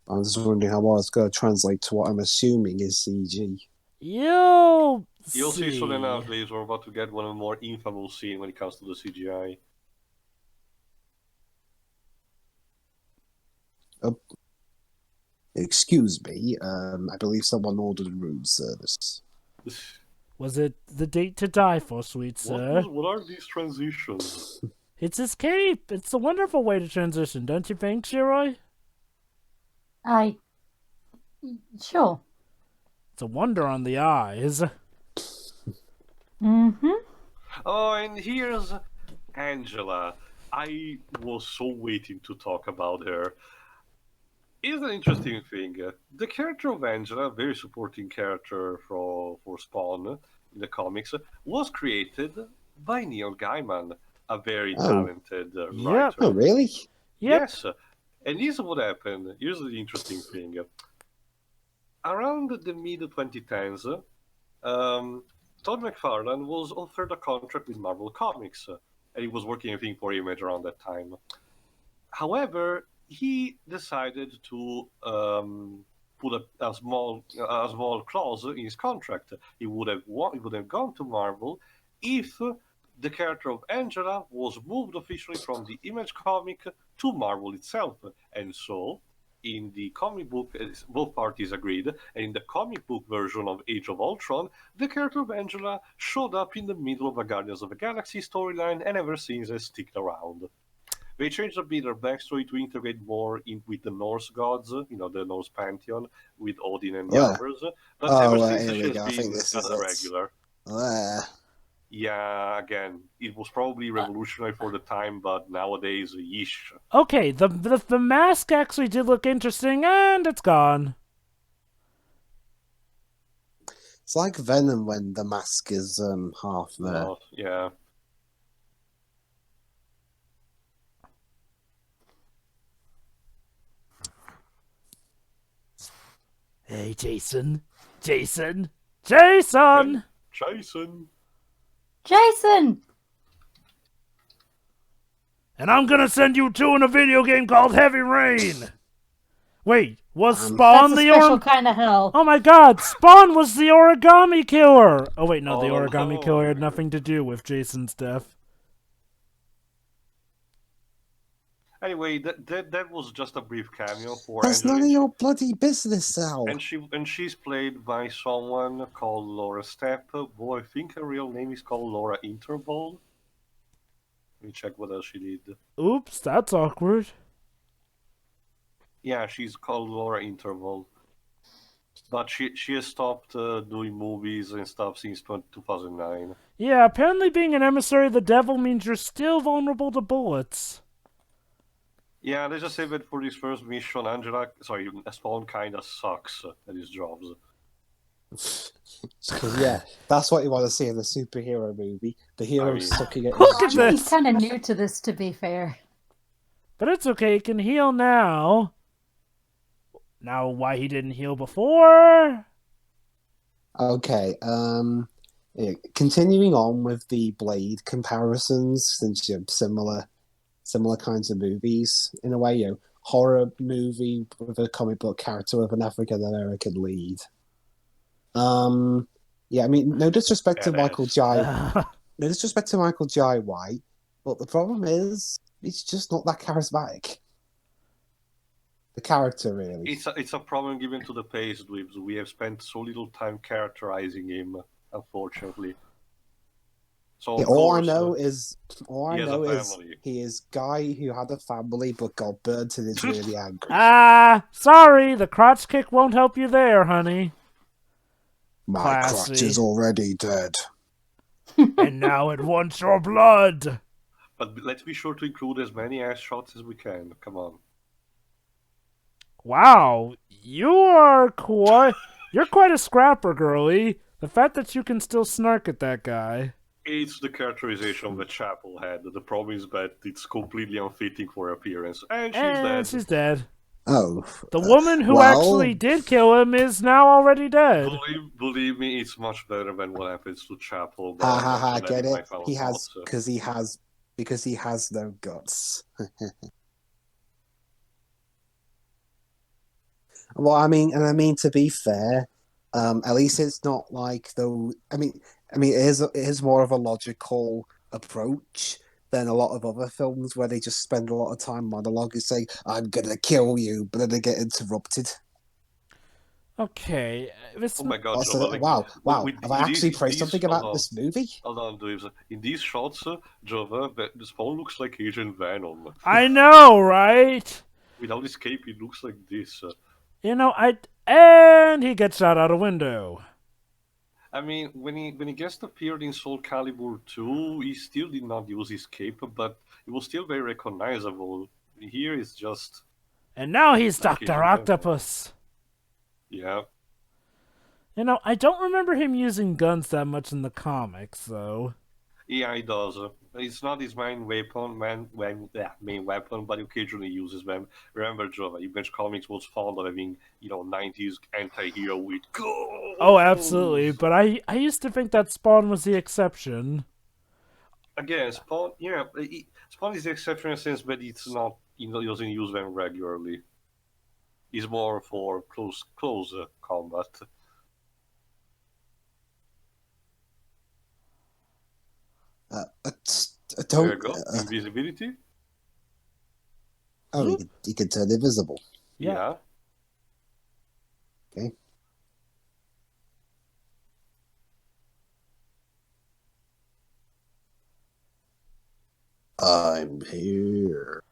I'm just wondering how well it's going to translate to what I'm assuming is CG. You'll see soon enough, Liz. We're about to get one of the more infamous scenes when it comes to the CGI. Oh. Excuse me, I believe someone ordered room service. Was it the date to die for, sweet sir? What are these transitions? It's escape. It's a wonderful way to transition, don't you think, Shiroi? Sure. It's a wonder on the eyes. Mm-hmm. Oh, and here's Angela. I was so waiting to talk about her. Here's an interesting thing. The character of Angela, a very supporting character for Spawn in the comics, was created by Neil Gaiman, a very talented writer. Oh, really? Yep. Yes. And here's what happened. Here's the interesting thing. Around the mid-2010s, Todd McFarlane was offered a contract with Marvel Comics, and he was working, I think, for Image around that time. However, he decided to put a small clause in his contract. He would have gone to Marvel if the character of Angela was moved officially from the Image comic to Marvel itself. And so, in the comic book, both parties agreed, and in the comic book version of Age of Ultron, the character of Angela showed up in the middle of a Guardians of the Galaxy storyline and ever since has stuck around. They changed a bit their backstory to integrate more with the Norse gods, the Norse pantheon, with Odin and the others. But ever since she has been a regular. Yeah, again, it was probably revolutionary for the time, but nowadays, yeesh. Okay, the mask actually did look interesting, and it's gone. It's like Venom when the mask is half there. Yeah. Hey, Jason. Jason! Jason! Jason! Jason! And I'm gonna send you two in a video game called Heavy Rain! Wait, was Spawn That's a the special kind of hell. Oh my god, Spawn was the origami killer! Oh wait, no, the origami killer had nothing to do with Jason's death. Anyway, that was just a brief cameo for That's Angela. none of your bloody business, Sal. And she's played by someone called Laura Stepp, who I think her real name is called Laura Interval. Let me check what else she did. Oops, that's awkward. Yeah, she's called Laura Interval. But she has stopped doing movies and stuff since 2009. Yeah, apparently being an emissary of the devil means you're still vulnerable to bullets. Yeah, they just say that for this first mission, Spawn kinda sucks at his jobs. Yeah, that's what you want to see in a superhero movie. The hero's sucking at Look at He's this! kind of new to this, to be fair. But it's okay, he can heal now. Now, why he didn't heal before? Okay, continuing on with the Blade comparisons, since you have similar kinds of movies in a way, horror movie with a comic book character with an African American lead. Yeah, I mean, no disrespect to Michael Jai, Uh, no disrespect to Michael Jai White, but the problem is he's just not that charismatic. The character, really. It's a problem given to the pace dweebs. We have spent so little time characterizing him, unfortunately. So Yeah, of course, all he I has a know is family. he is guy who had a family but got burnt and is really angry. Sorry, the crotch kick won't help you there, honey. My crotch classy. is already dead. And now it wants your blood. But let's be sure to include as many ass shots as we can. Come on. Wow, you're quite a scrapper, girlie. The fact that you can still snark at that guy. It's the characterization of the chapel head. The problem is that it's completely unfitting for her appearance. And she's And dead. she's dead. Oh. The woman who well, actually did kill him is now already dead. Believe me, it's much better than what happens to Chapel. But Ha I'm ha not ha! gonna Get edit my it? final He has thoughts, so. because he has no guts. Well, I mean to be fair, at least it's not like though. It is more of a logical approach than a lot of other films where they just spend a lot of time monologuing saying, "I'm gonna kill you," but then they get interrupted. Okay, this Oh my god, Also, Jova, like, wow! with- Have I in actually these- praised these- something hold about on. this movie? Hold on, Dweebs. In these shots, Jova, the Spawn looks like Agent Venom. I know, right? Without his cape, he looks like this. And he gets shot out a window. I mean, when he guest appeared in Soul Calibur 2, he still did not use his cape, but it was still very recognizable. Here is just... And now he's Like Dr. Agent Octopus. Yeah. I don't remember him using guns that much in the comics, though. Yeah, he does. It's not his main weapon, main weapon, but he occasionally uses them. Remember, Jova, Image Comics was fond of having, 90s anti-hero with guns. Oh, absolutely. But I used to think that Spawn was the exception. Again, Spawn, Spawn is the exception in the sense that it's not, he doesn't use them regularly. It's more for close combat. I There don't. you go. Invisibility. Oh, he can turn invisible. Yeah. Okay. I'm here.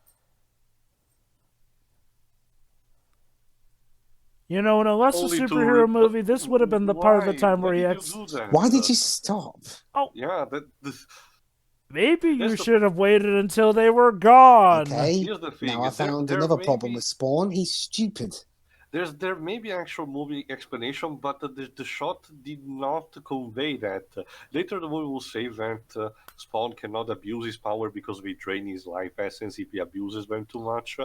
In a lesser Only to superhero movie, this would have been the part of the time where he Why had... did you do that? Why did you stop? Yeah, Maybe you That's the- should have waited until they were gone. Okay. here's the thing. Now I found there another may problem be- with Spawn. He's stupid. There may be actual movie explanation, but the shot did not convey that. Later, the movie will say that Spawn cannot abuse his power because we drain his life essence if he abuses them too much.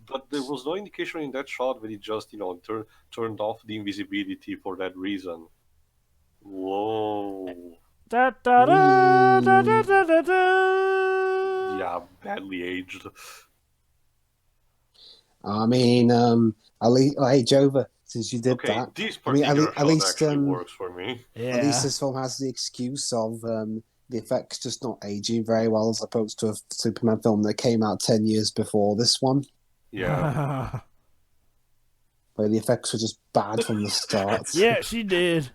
But there was no indication in that shot that he just, turned off the invisibility for that reason. Whoa. Da, da, da, da, da, da, da, da. Yeah, badly aged. I mean, at least, hey Jova, since you did Okay, that, this I mean, particular at least, shot actually works for me. Yeah. at least this film has the excuse of the effects just not aging very well, as opposed to a Superman film that came out 10 years before this one, Yeah. where the effects were just bad from the start. Yeah, she did.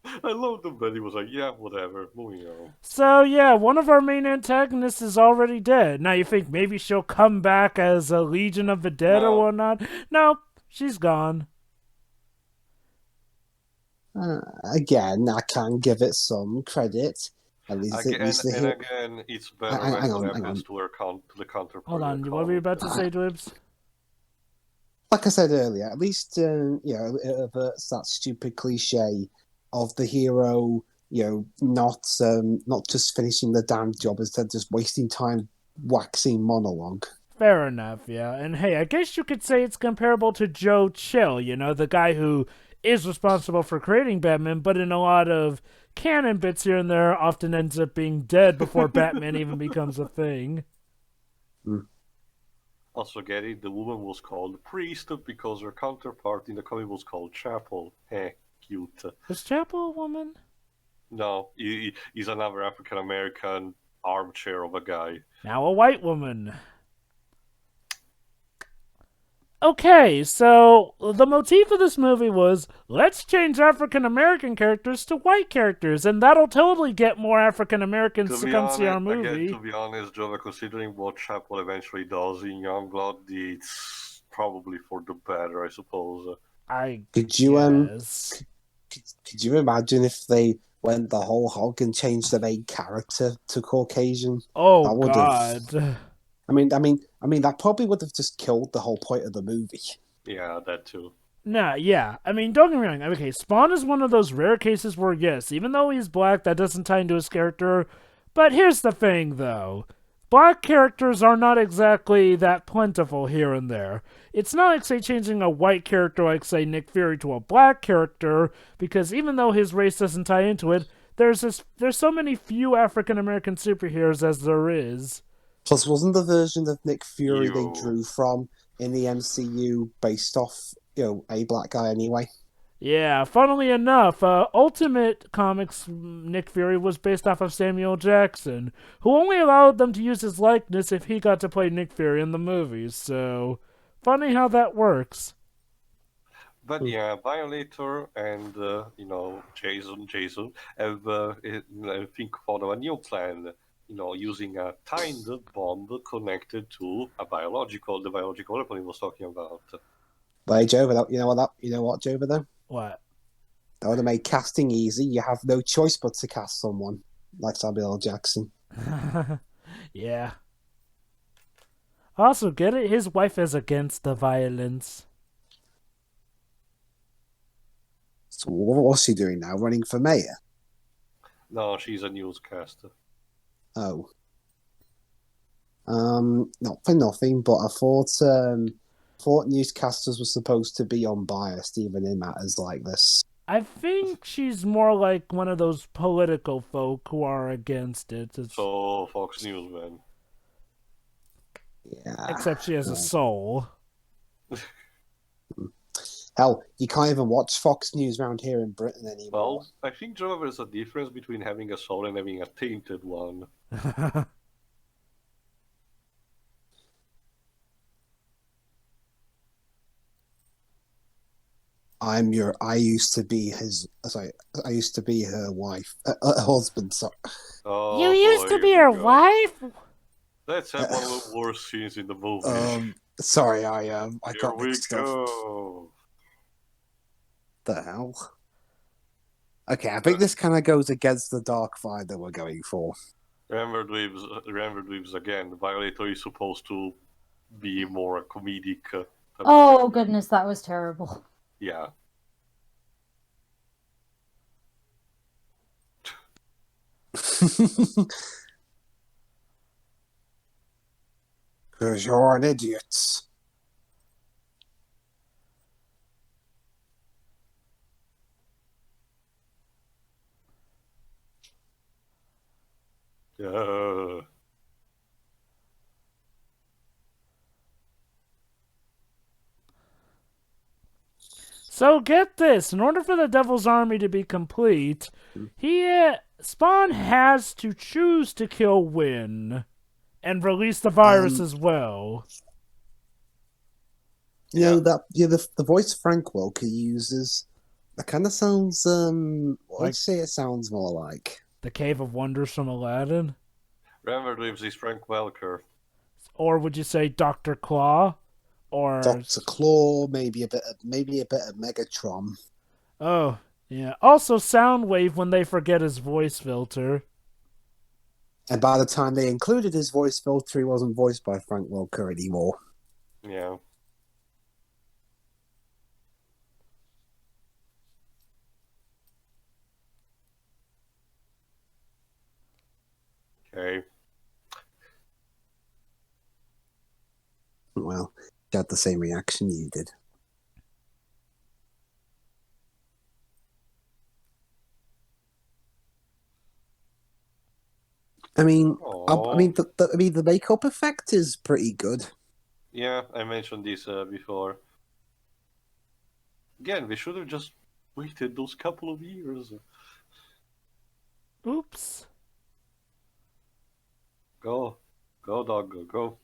I love the that he was like, yeah, whatever, moving on. So, yeah, one of our main antagonists is already dead. Now you think maybe she'll come back as a Legion of the Dead No. or whatnot? No, she's gone. Again, I can give it some credit. At least Again, the and again, it's better Hang when on, what hang happens to the counterpart. Hold on, what were you about to say, Dwibs? like I said earlier, at least it averts that stupid cliche of the hero, not just finishing the damn job instead of just wasting time waxing monologue. Fair enough, yeah. And hey, I guess you could say it's comparable to Joe Chill, the guy who is responsible for creating Batman, but in a lot of canon bits here and there often ends up being dead before Batman even becomes a thing. Also, getting the woman was called Priest because her counterpart in the comic was called Chapel. Hey. cute. Is Chapel a woman? No, he's another African American armchair of a guy. Now a white woman. Okay, so the motif of this movie was, let's change African American characters to white characters, and that'll totally get more African Americans to come see our movie. Again, to be honest, Jova, considering what Chapel eventually does in Youngblood, it's probably for the better, I suppose. Could you guess. could you imagine if they went the whole hog and changed the main character to Caucasian? Oh That would've- God. I mean, that probably would have just killed the whole point of the movie. Yeah, that too. Nah, yeah. I mean, don't get me wrong. Okay, Spawn is one of those rare cases where, yes, even though he's black, that doesn't tie into his character. But here's the thing, though. Black characters are not exactly that plentiful here and there. It's not like, say, changing a white character like, say, Nick Fury to a black character, because even though his race doesn't tie into it, there's so many few African-American superheroes as there is. Plus, wasn't the version of Nick Fury Yo. they drew from in the MCU based off, a black guy anyway? Yeah, funnily enough, Ultimate Comics Nick Fury was based off of Samuel Jackson, who only allowed them to use his likeness if he got to play Nick Fury in the movies, so funny how that works. But yeah, Violator and Jason have I think thought of a new plan. Using a timed bomb connected to the biological weapon he was talking about. But hey, Jova, you know what, Jova, though? What? That would have made casting easy. You have no choice but to cast someone like Samuel L. Jackson. Yeah. Also, get it? His wife is against the violence. So what's she doing now? Running for mayor? No, she's a newscaster. Oh. Not for nothing, but I thought newscasters were supposed to be unbiased even in matters like this. I think she's more like one of those political folk who are against it. So, Fox News, man. Yeah. Except she has a soul. Hell, you can't even watch Fox News around here in Britain anymore. Well, I think, Joe, there's a difference between having a soul and having a tainted one. I used to be her wife, husband. Sorry. Oh, You used boy, to be here her we go. wife? Let's have one of the worst scenes in the movie. Sorry, I Here got we mixed up. go. The hell? Okay, I think this kind of goes against the dark vibe that we're going for. Remember Dweebs again. The Violator is supposed to be more a comedic. Oh goodness, that was terrible. Yeah. Because you're an idiot. Yeah. So get this, in order for the Devil's Army to be complete, Spawn has to choose to kill Wynn and release the virus as well. The voice Frank Welker uses, that kind of sounds what I'd say it sounds more like. The Cave of Wonders from Aladdin? Remember Dweebs is Frank Welker. Or would you say Dr. Claw? Or Dr. Claw, maybe a bit of Megatron. oh, yeah. Also Soundwave when they forget his voice filter. And by the time they included his voice filter, he wasn't voiced by Frank Welker anymore. Yeah. Okay. Well, he had the same reaction you did. I mean, the makeup effect is pretty good. Yeah, I mentioned this before. Again, we should have just waited those couple of years. Oops. Go, dog, go.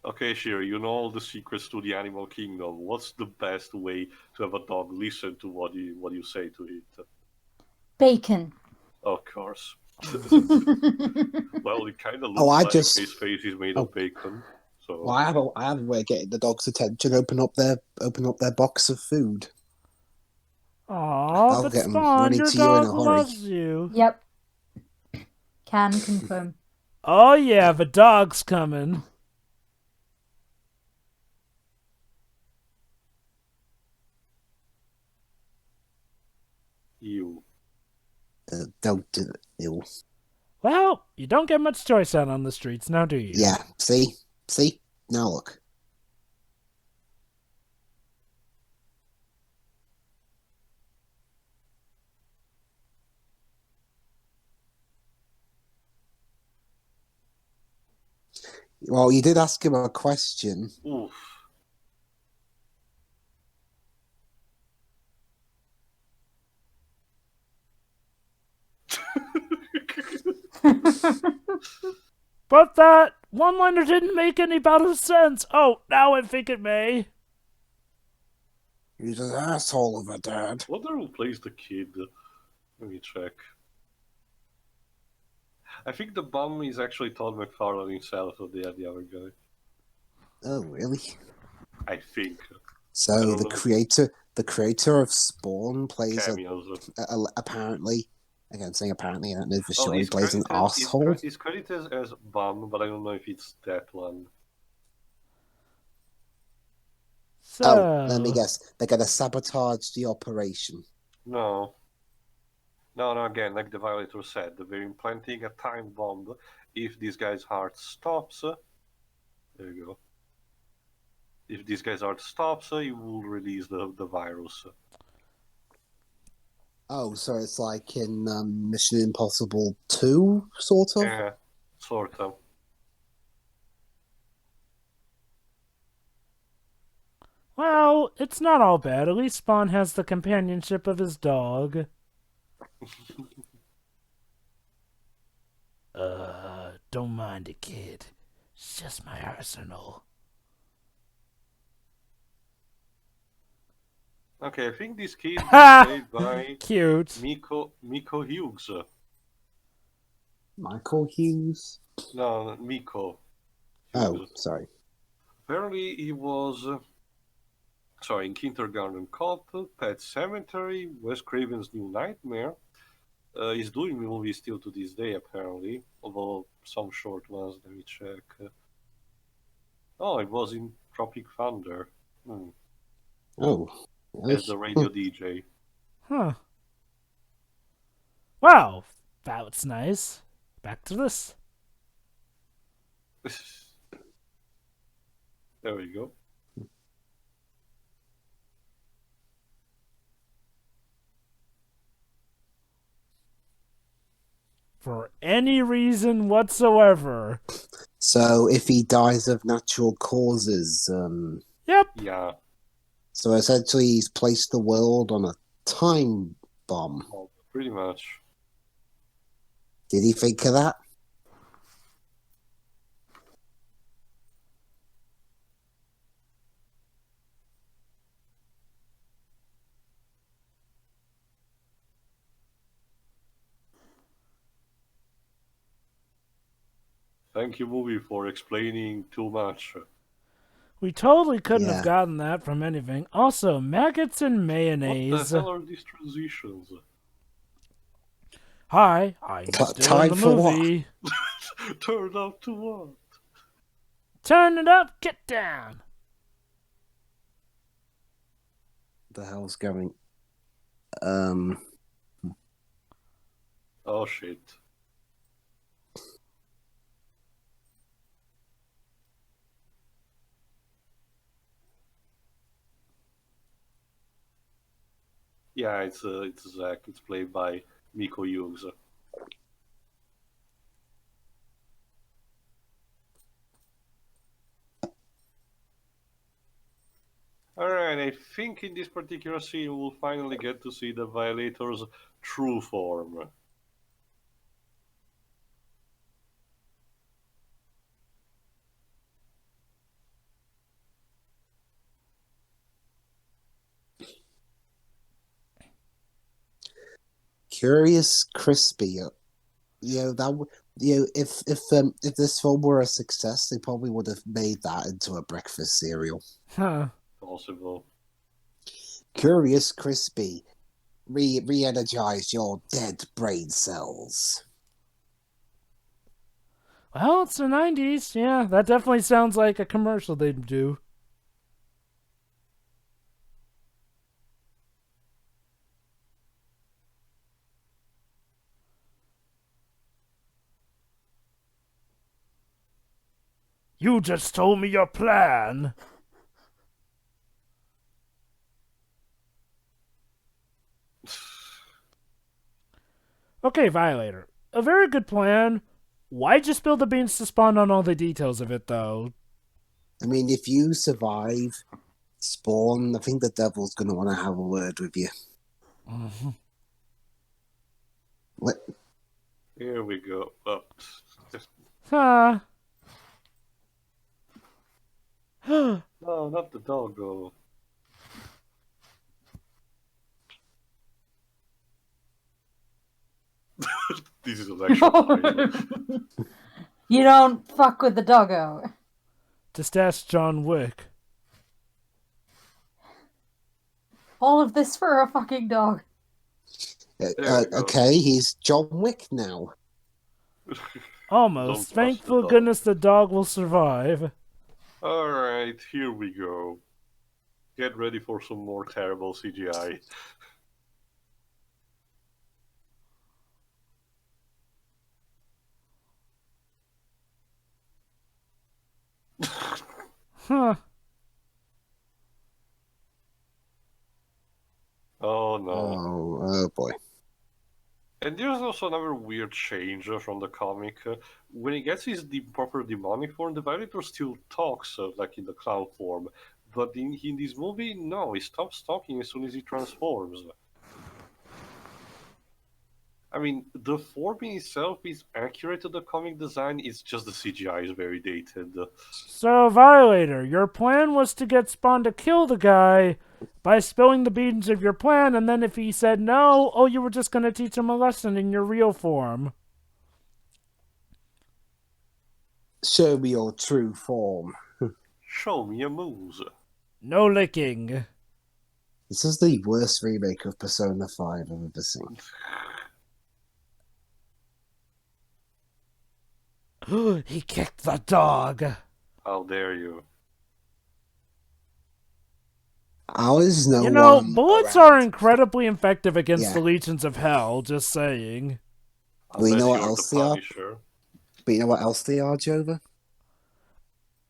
Okay, Shira, you know all the secrets to the animal kingdom. What's the best way to have a dog listen to what you say to it? Bacon. Of course. Well, it kind of looks Oh, like his face is made of bacon. So Well, I have a way of getting the dog's attention. Open up their box of food. Aw, I'll but get 'em Spawn, ready your to you in dog a hurry. loves you. Yep. Can confirm. Oh yeah, the dog's coming. you. Don't do it. Ew. Well, you don't get much choice out on the streets now, do you? Yeah, see? Now look. Well, you did ask him a question. Oof. But that one-liner didn't make any bout of sense. Oh, now I think it may. He's an asshole of a dad. Wonder who plays the kid. Let me check. I think the bum is actually Todd McFarlane himself, or the other guy. Oh, really? I think. So I don't the creator of Spawn plays Cameos. apparently. Again, saying apparently, I don't know for Well, sure. He he's plays an credited- asshole. He's credited as bum, but I don't know if it's that one. So, Oh, let me guess. They're gonna sabotage the operation. No, again, like the Violator said, they're implanting a time bomb. If this guy's heart stops, there you go. If this guy's heart stops, he will release the virus. Oh, so it's like in Mission Impossible 2, sort of? Yeah, sorta. well, it's not all bad. At least Spawn has the companionship of his dog. Don't mind it, kid. It's just my arsenal. Okay, I think this kid is Ha! played by Cute. Miko Hughes. Michael Hughes? No, Miko. Oh, Hughes. sorry. Apparently he was, in Kindergarten Cop, Pet Cemetery, Wes Craven's New Nightmare. He's doing movies still to this day, apparently, although some short ones. Let me check. Oh, it was in Tropic Thunder. Oh, really? As the radio DJ. Huh. Wow, that's nice. Back to this. There we go. For any reason whatsoever. So if he dies of natural causes, Yep. Yeah. so essentially he's placed the world on a time bomb. Well, pretty much. Did he think of that? Thank you, movie, for explaining too much. We totally couldn't Yeah. have gotten that from anything. Also, maggots and What mayonnaise. the hell are these transitions? Hi, I'm still time in the for what? movie. Turned out to what? Turn it up, get down. The hell's going? Oh shit. Yeah, it's Zach. It's played by Miko Hughes. think in this particular scene we'll finally get to see the Violator's true form. Curious Crispy. If this film were a success, they probably would have made that into a breakfast cereal. Huh. Possible. Curious Crispy, re-energize your dead brain cells. Well, it's the 90s. Yeah, that definitely sounds like a commercial they'd do. You just told me your plan. Okay, Violator. A very good plan. Why'd you spill the beans to Spawn on all the details of it, though? I mean, if you survive Spawn, I think the devil's going to want to have a word with you. Mm-hmm. What? Here we go. Oh. Huh. No, not the doggo. This is an actual You don't fuck with the doggo. Just ask John Wick. All of this for a fucking dog. Okay, he's John Wick now. Almost. Don't Thank trust the dog. goodness the dog will survive. Alright, here we go. Get ready for some more terrible CGI. Huh. Oh no. Oh boy. And there's also another weird change from the comic. When he gets his proper demonic form, the Violator still talks, like in the clown form. But in this movie, no, he stops talking as soon as he transforms. I mean, the form in itself is accurate to the comic design, it's just the CGI is very dated. So, Violator, your plan was to get Spawn to kill the guy by spilling the beans of your plan, and then if he said no, oh, you were just going to teach him a lesson in your real form. Show me your true form. Show me your moves. No licking. This is the worst remake of Persona 5 I've ever seen. He kicked the dog. How dare you? How is no You know, one bullets around? are incredibly effective against Yeah. the legions of hell, just saying. We Unless know what you're else the they are? Punisher. But you know what else they are, Jova?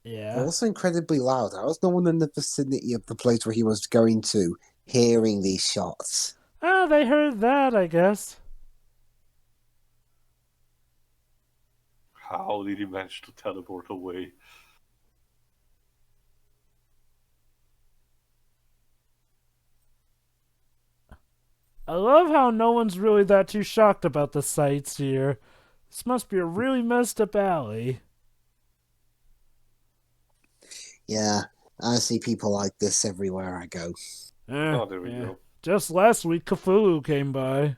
Yeah. They're also incredibly loud. I was no one in the vicinity of the place where he was going to hearing these shots. Oh, they heard that, I guess. How did he manage to teleport away? I love how no one's really that too shocked about the sights here. This must be a really messed up alley. Yeah, I see people like this everywhere I go. Oh, there we go. Just last week, Cthulhu came by.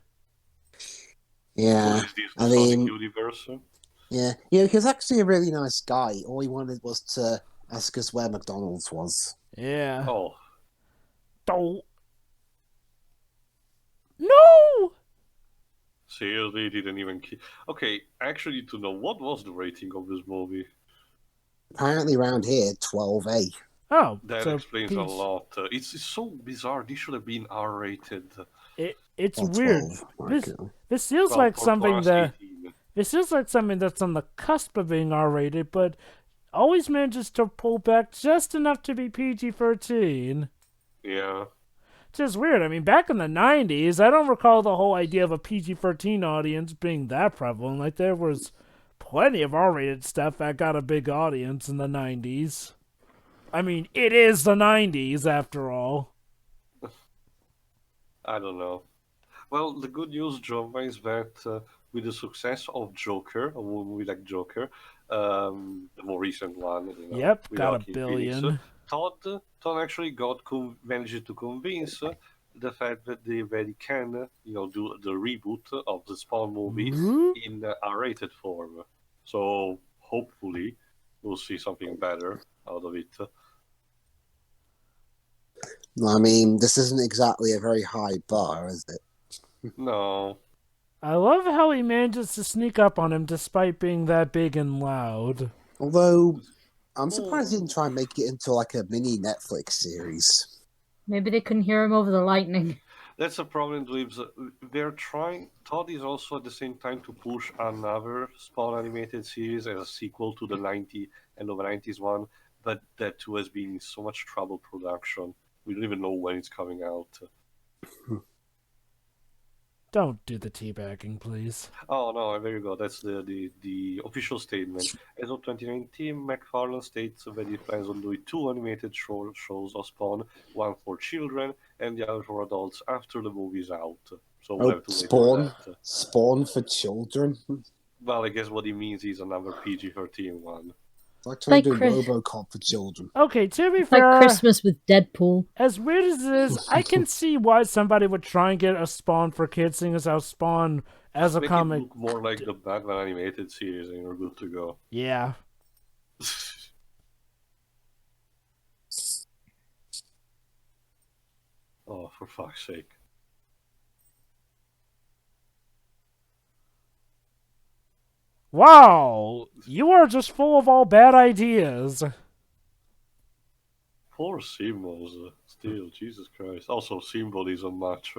Yeah, What is this, the I Sonic mean- universe? yeah. He was actually a really nice guy. All he wanted was to ask us where McDonald's was. Yeah. Oh, Don't. No! seriously, he didn't even... Okay, actually, to know, what was the rating of this movie? Apparently around here, 12A. Oh, That so explains a Peach- lot. It's so bizarre. This should have been R-rated. It's Or weird. 12. This- Okay. This feels Well, like for something class that 18. this feels like something that's on the cusp of being R-rated, but always manages to pull back just enough to be PG-13. Yeah. Which is weird. I mean, back in the 90s, I don't recall the whole idea of a PG-13 audience being that prevalent. Like, there was plenty of R-rated stuff that got a big audience in the 90s. I mean, it is the 90s, after all. I don't know. Well, the good news, Jova, is that with the success of Joker, a movie like Joker, the more recent one, Yep, with got a Joaquin Phoenix, billion. Todd actually managed to convince the fact that they can, do the reboot of the Spawn movie in R-rated form. So hopefully we'll see something better out of it. I mean, this isn't exactly a very high bar, is it? No. I love how he manages to sneak up on him despite being that big and loud. Although, I'm surprised he didn't try and make it into like a mini Netflix series. Maybe they couldn't hear him over the lightning. That's a problem, Dweebs. They're trying. Todd is also at the same time to push another Spawn animated series as a sequel to the end of the 90s one, but that too has been in so much trouble production. We don't even know when it's coming out. Don't do the teabagging, please. Oh no, there you go. That's the official statement. As of 2019, McFarlane states that he plans on doing 2 animated shows of Spawn, one for children and the other for adults after the movie's out. So we'll have to wait for that. Spawn for children? Well, I guess what he means is another PG-13 one. It's like trying to do Chris- Robocop for children. Okay, to be It's fair, like Christmas with Deadpool. as weird as it is, I can see why somebody would try and get a Spawn for kids, seeing as how Spawn as a Make comic. it look more like the Batman animated series, and you're good to go. Yeah. Oh, for fuck's sake. Wow, you are just full of all bad ideas. Poor Symbols, still, Jesus Christ. Also, Symbol is a match.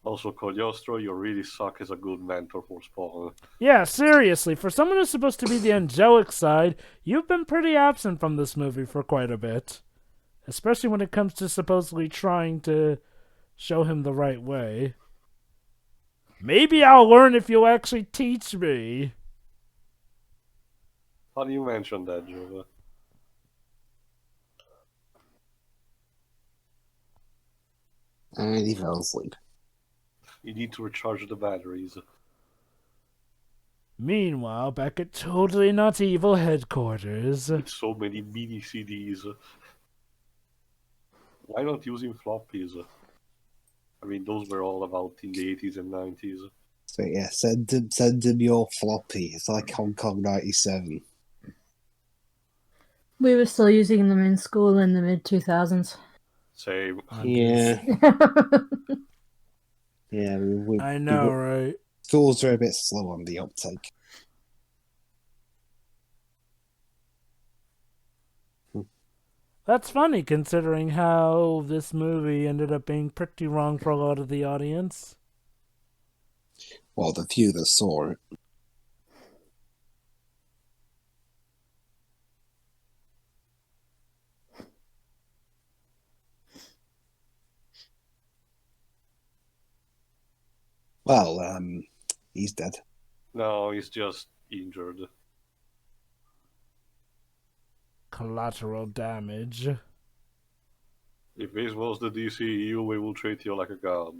Also, Cogliostro, you really suck as a good mentor for Spawn. Yeah, seriously, for someone who's supposed to be the angelic side, you've been pretty absent from this movie for quite a bit. Especially when it comes to supposedly trying to show him the right way. Maybe I'll learn if you'll actually teach me. How do you mention that, Jova? And he fell asleep. You need to recharge the batteries. Meanwhile, back at Totally Not Evil headquarters. With so many mini CDs. Why not using floppies? I mean, those were all about in the 80s and 90s. So yeah, send him your floppy. It's like Hong Kong 97. We were still using them in school in the mid-2000s. Same. Yeah. Yeah, I know, right? schools are a bit slow on the uptake. That's funny considering how this movie ended up being pretty wrong for a lot of the audience. Well, the few that saw it. Well, he's dead. No, he's just injured. Collateral damage. If this was the DCEU, we will treat you like a god.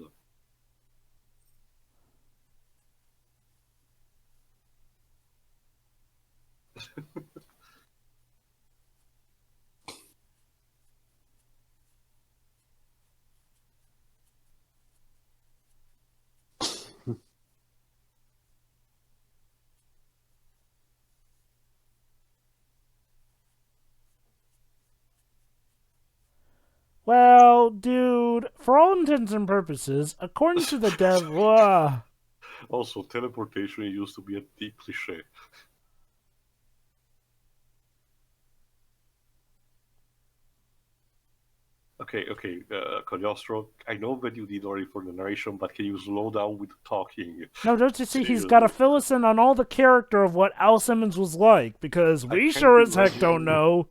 Well, dude, for all intents and purposes, according to the dev... Also, teleportation used to be a deep cliche. Okay, Cagliostro, I know that you did already for the narration, but can you slow down with the talking? No, don't you see, he's got to fill us in on all the character of what Al Simmons was like, because we can't sure as heck imagine- don't know.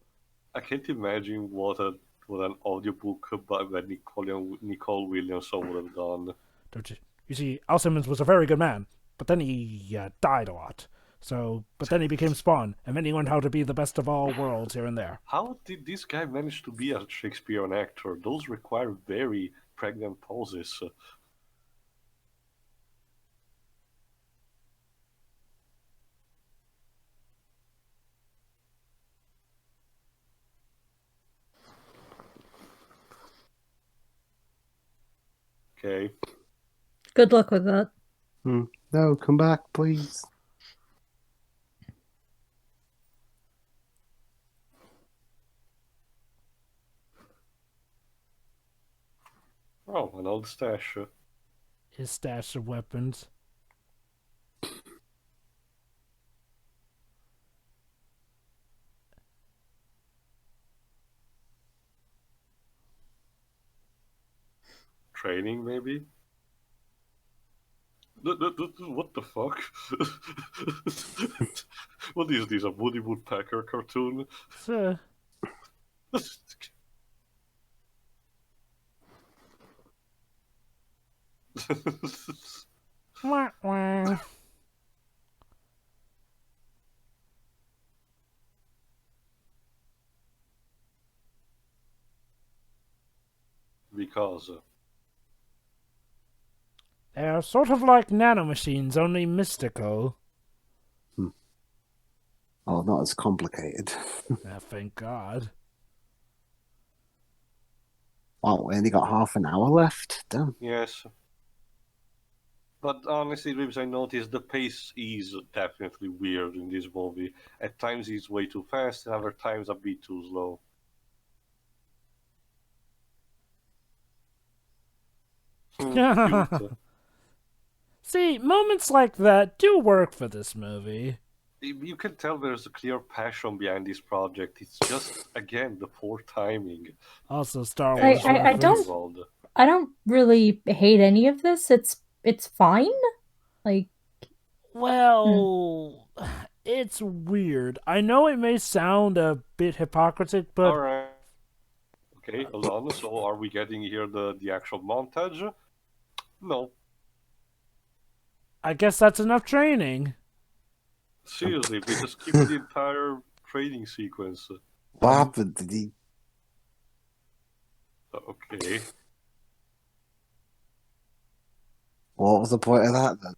I can't imagine what an audiobook that Nicole Williamson would have done. Don't you? You see, Al Simmons was a very good man, but then he died a lot. So, but then he became Spawn, and then he learned how to be the best of all worlds here and there. How did this guy manage to be a Shakespearean actor? Those require very pregnant poses. Okay. Good luck with that. No, come back, please. Oh, an old stash. His stash of weapons. Training, maybe? What the fuck? What is this, a Woody Woodpecker cartoon? So, wah, wah. Because... They're sort of like nanomachines, only mystical. Oh, not as complicated. Thank God. Wow, we only got half an hour left. Damn. Yes. But honestly, Ribs, I noticed the pace is definitely weird in this movie. At times it's way too fast, and other times a bit too slow. Cute. See, moments like that do work for this movie. You can tell there's a clear passion behind this project. It's just, again, the poor timing. Also, Star And Wars. so I don't- involved. I don't really hate any of this. It's fine. Like, Well, it's weird. I know it may sound a bit hypocritic, but Alright. Okay, hold on. So are we getting here the actual montage? No. I guess that's enough training. Seriously, we just skip the entire training sequence. What happened? Did he? Okay. What was the point of that then?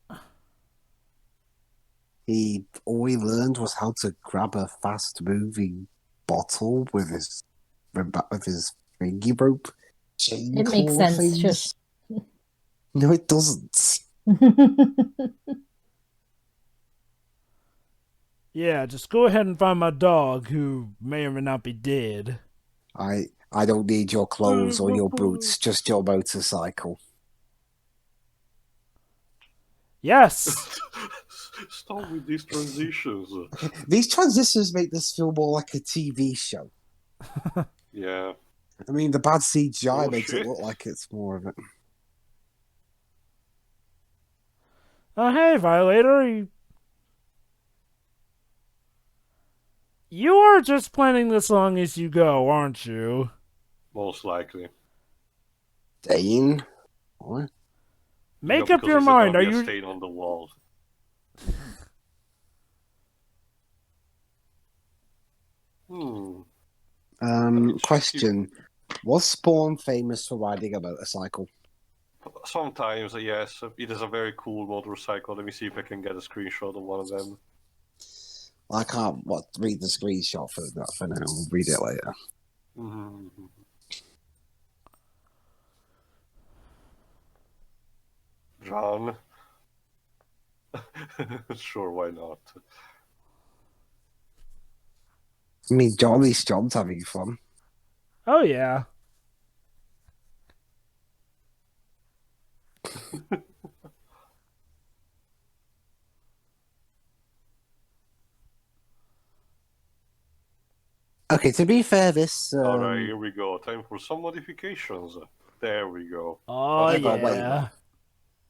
All he learned was how to grab a fast-moving bottle with his thingy rope chain. it makes claw sense. things. Shush. No, it doesn't. Yeah, just go ahead and find my dog, who may or may not be dead. I don't need your clothes or your boots, just your motorcycle. Yes! Stop with these transitions. These transitions make this feel more like a TV show. Yeah. I mean, the bad CGI Oh, makes shit. it look like it's more of it. Oh, hey, Violator. You are just planning this long as you go, aren't you? Most likely. Dane? What? Make Yeah, up because your there's gonna mind. Are be a you... stain on the wall. Question. Was Spawn famous for riding a motorcycle? Sometimes, yes. It is a very cool motorcycle. Let me see if I can get a screenshot of one of them. I can't read the screenshot for now. We'll read it later. Mhm. John? Sure, why not? I mean, Johnny's John's having fun. Oh, yeah. Okay, to be fair, this. Alright, here we go. Time for some modifications. There we go. Oh, Hang on, yeah.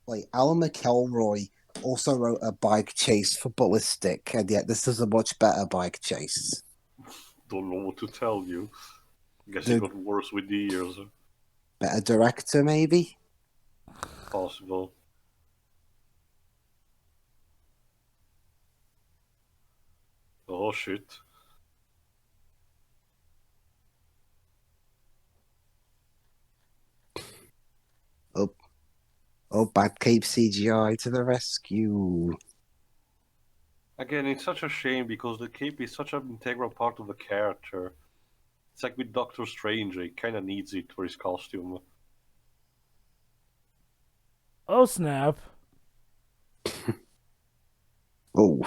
Wait, Alan McElroy also wrote a bike chase for Ballistic, and yet this is a much better bike chase. Don't know what to tell you. Guess The- it got worse with the years. Better director, maybe? Possible. Oh shit. Oh, Batcape CGI to the rescue. Again, it's such a shame because the cape is such an integral part of the character. It's like with Doctor Strange, he kind of needs it for his costume. Oh, snap. Oh,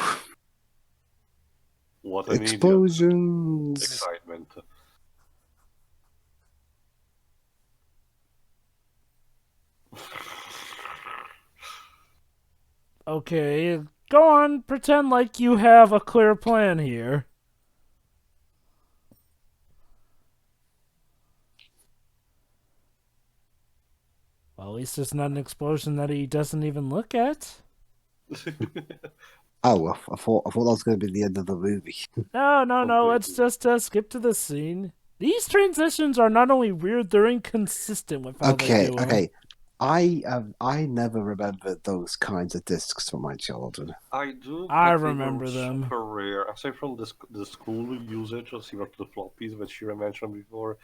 What an idiot. explosions. Excitement. Okay, go on, pretend like you have a clear plan here. Well, at least it's not an explosion that he doesn't even look at. Oh, I thought that was going to be the end of the movie. No, let's just skip to this scene. These transitions are not only weird, they're inconsistent with how they do 'em. Okay. I never remembered those kinds of discs from my childhood. I do. I but they remember were them. Super rare. Aside from the school usage of similar to the floppies that Shira mentioned before,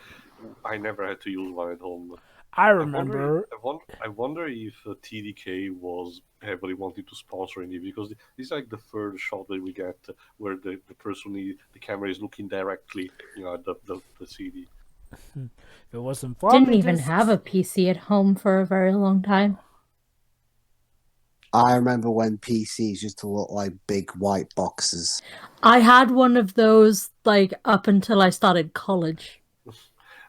I never had to use one at home. I remember. I wonder if TDK was heavily wanting to sponsor it because this is like the third shot that we get where the person the camera is looking directly, at the CD. If it wasn't floppy Didn't even disks- have a PC at home for a very long time. I remember when PCs used to look like big white boxes. I had one of those like up until I started college.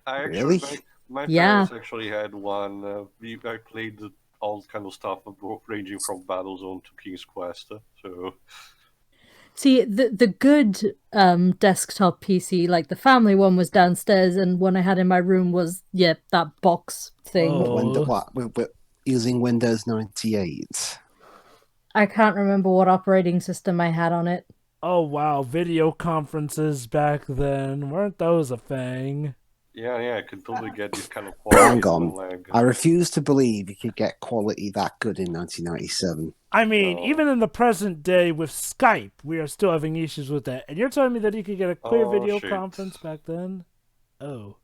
Really? My Yeah. parents actually had one. I played all kind of stuff, ranging from Battlezone to King's Quest. So See, the good desktop PC, like the family one, was downstairs, and one I had in my room was that box thing. Oh. We're using Windows 98. I can't remember what operating system I had on it. Oh wow, video conferences back then, weren't those a thing? yeah, I can totally get this kind of Hang quality on. lag. I refuse to believe you could get quality that good in 1997. I mean, No. even in the present day with Skype, we are still having issues with that. And you're telling me that you could get a clear Oh, video shit. conference back then? Oh.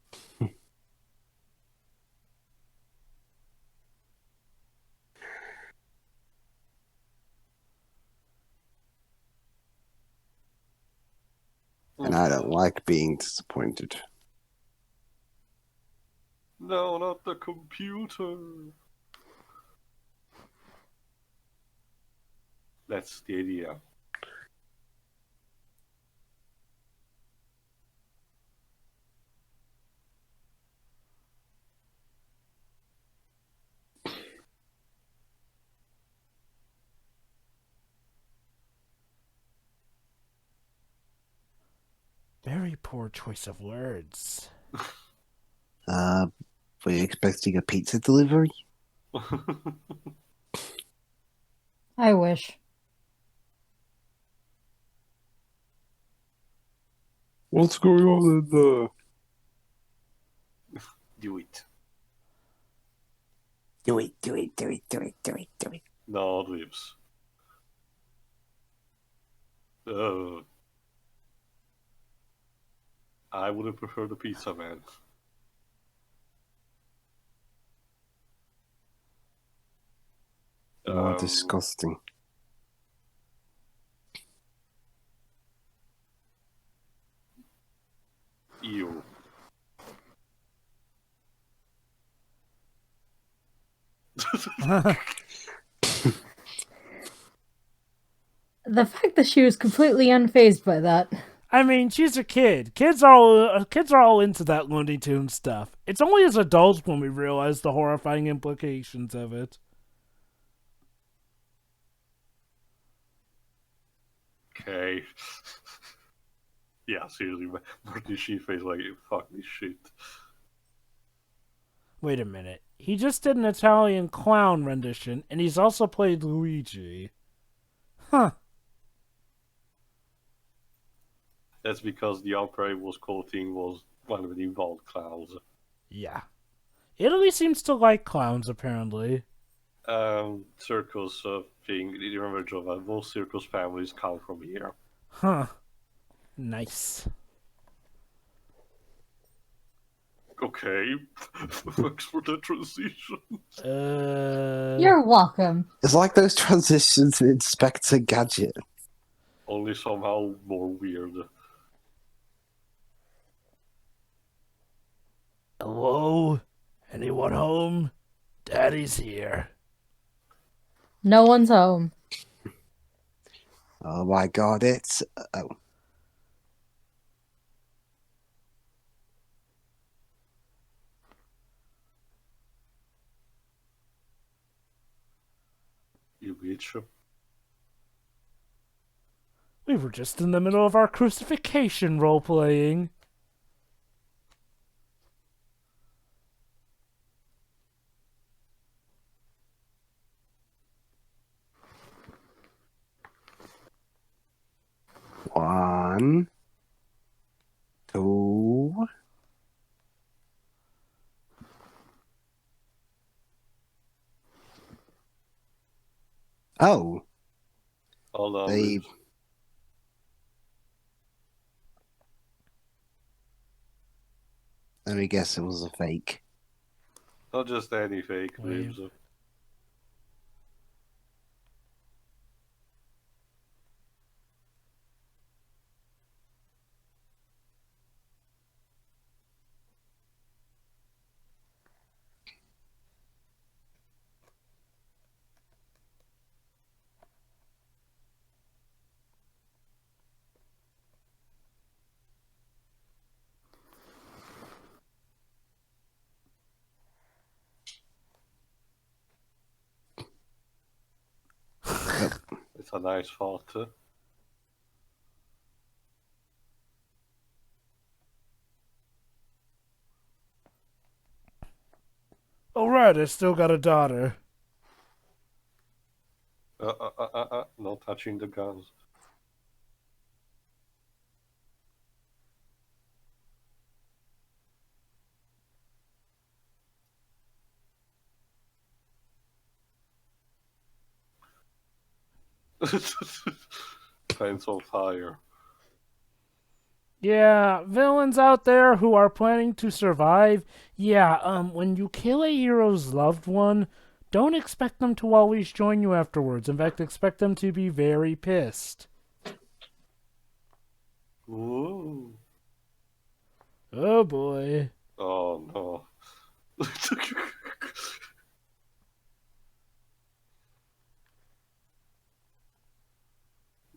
And I don't like being disappointed. No, not the computer. That's the idea. Very poor choice of words. Were you expecting a pizza delivery? I wish. What's going on in there? Do it. Do it. No, lives. I would have preferred the pizza man. Oh, disgusting. Ew. The fact that she was completely unfazed by that. I mean, she's a kid. Kids are all into that Looney Tunes stuff. It's only as adults when we realize the horrifying implications of it. Okay. Yeah, seriously, Martin Sheen face like, fuck this shit. Wait a minute. He just did an Italian clown rendition, and he's also played Luigi. Huh. That's because the opera was quoting was one of the involved clowns. Yeah. Italy seems to like clowns, apparently. Circus thing. You remember, Jova? Most circus families come from here. Huh. Nice. Okay. Thanks for the transition. You're welcome. It's like those transitions in Inspector Gadget. Only somehow more weird. Hello? Anyone home? Daddy's here. No one's home. Oh my god, it's... Oh. You bitch. We were just in the middle of our crucifixion role-playing. One... Two... Oh, Hold on. they... bitch. Let me guess it was a fake. Not just any fake Wait. libs. It's a nice thought. Alright, I still got a daughter. No touching the guns. Fence on fire. Yeah, villains out there who are planning to survive. Yeah, when you kill a hero's loved one, don't expect them to always join you afterwards. In fact, expect them to be very pissed. Ooh. Oh boy. Oh no.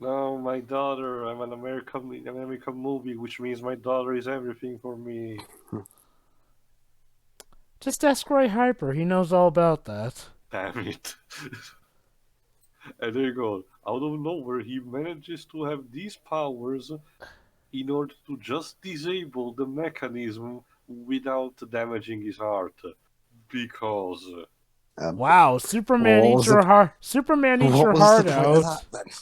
No, my daughter. I'm an American movie, which means my daughter is everything for me. Just ask Roy Hyper, he knows all about that. Damn it. And there you go. Out of nowhere, he manages to have these powers in order to just disable the mechanism without damaging his heart. Because. Wow, Superman What eats was your the- heart. Superman eats What your was heart the point of out. that, then?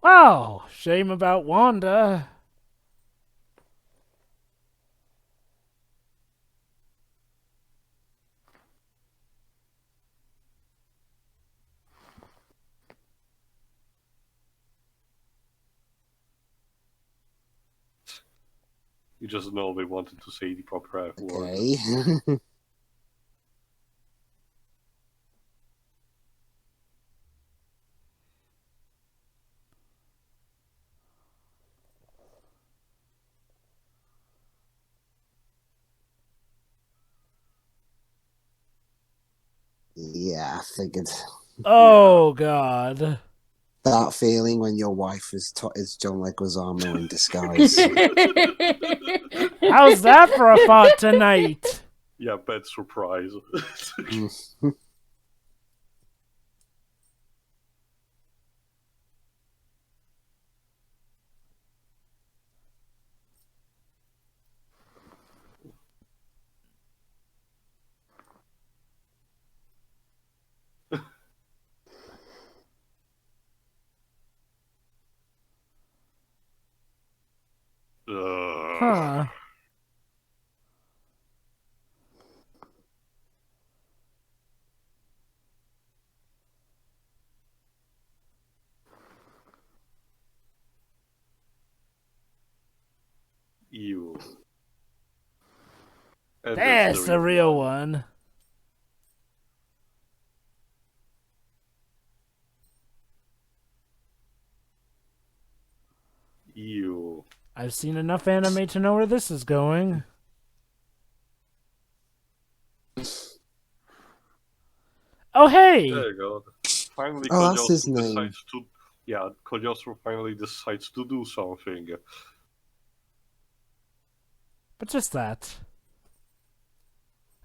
Wow, shame about Wanda. You just know they wanted to say the proper F word. Okay. Yeah, I figured. Oh god. That feeling when your wife is John Leguizamo in disguise. How's that for a thought tonight? Yeah, bad surprise. Huh. Ew. And That's the real one. Ew. I've seen enough anime to know where this is going. Oh, hey! There you go. Finally, Oh, that's his Kojotaro name. decides to. Yeah, Kojotaro finally decides to do something. But just that.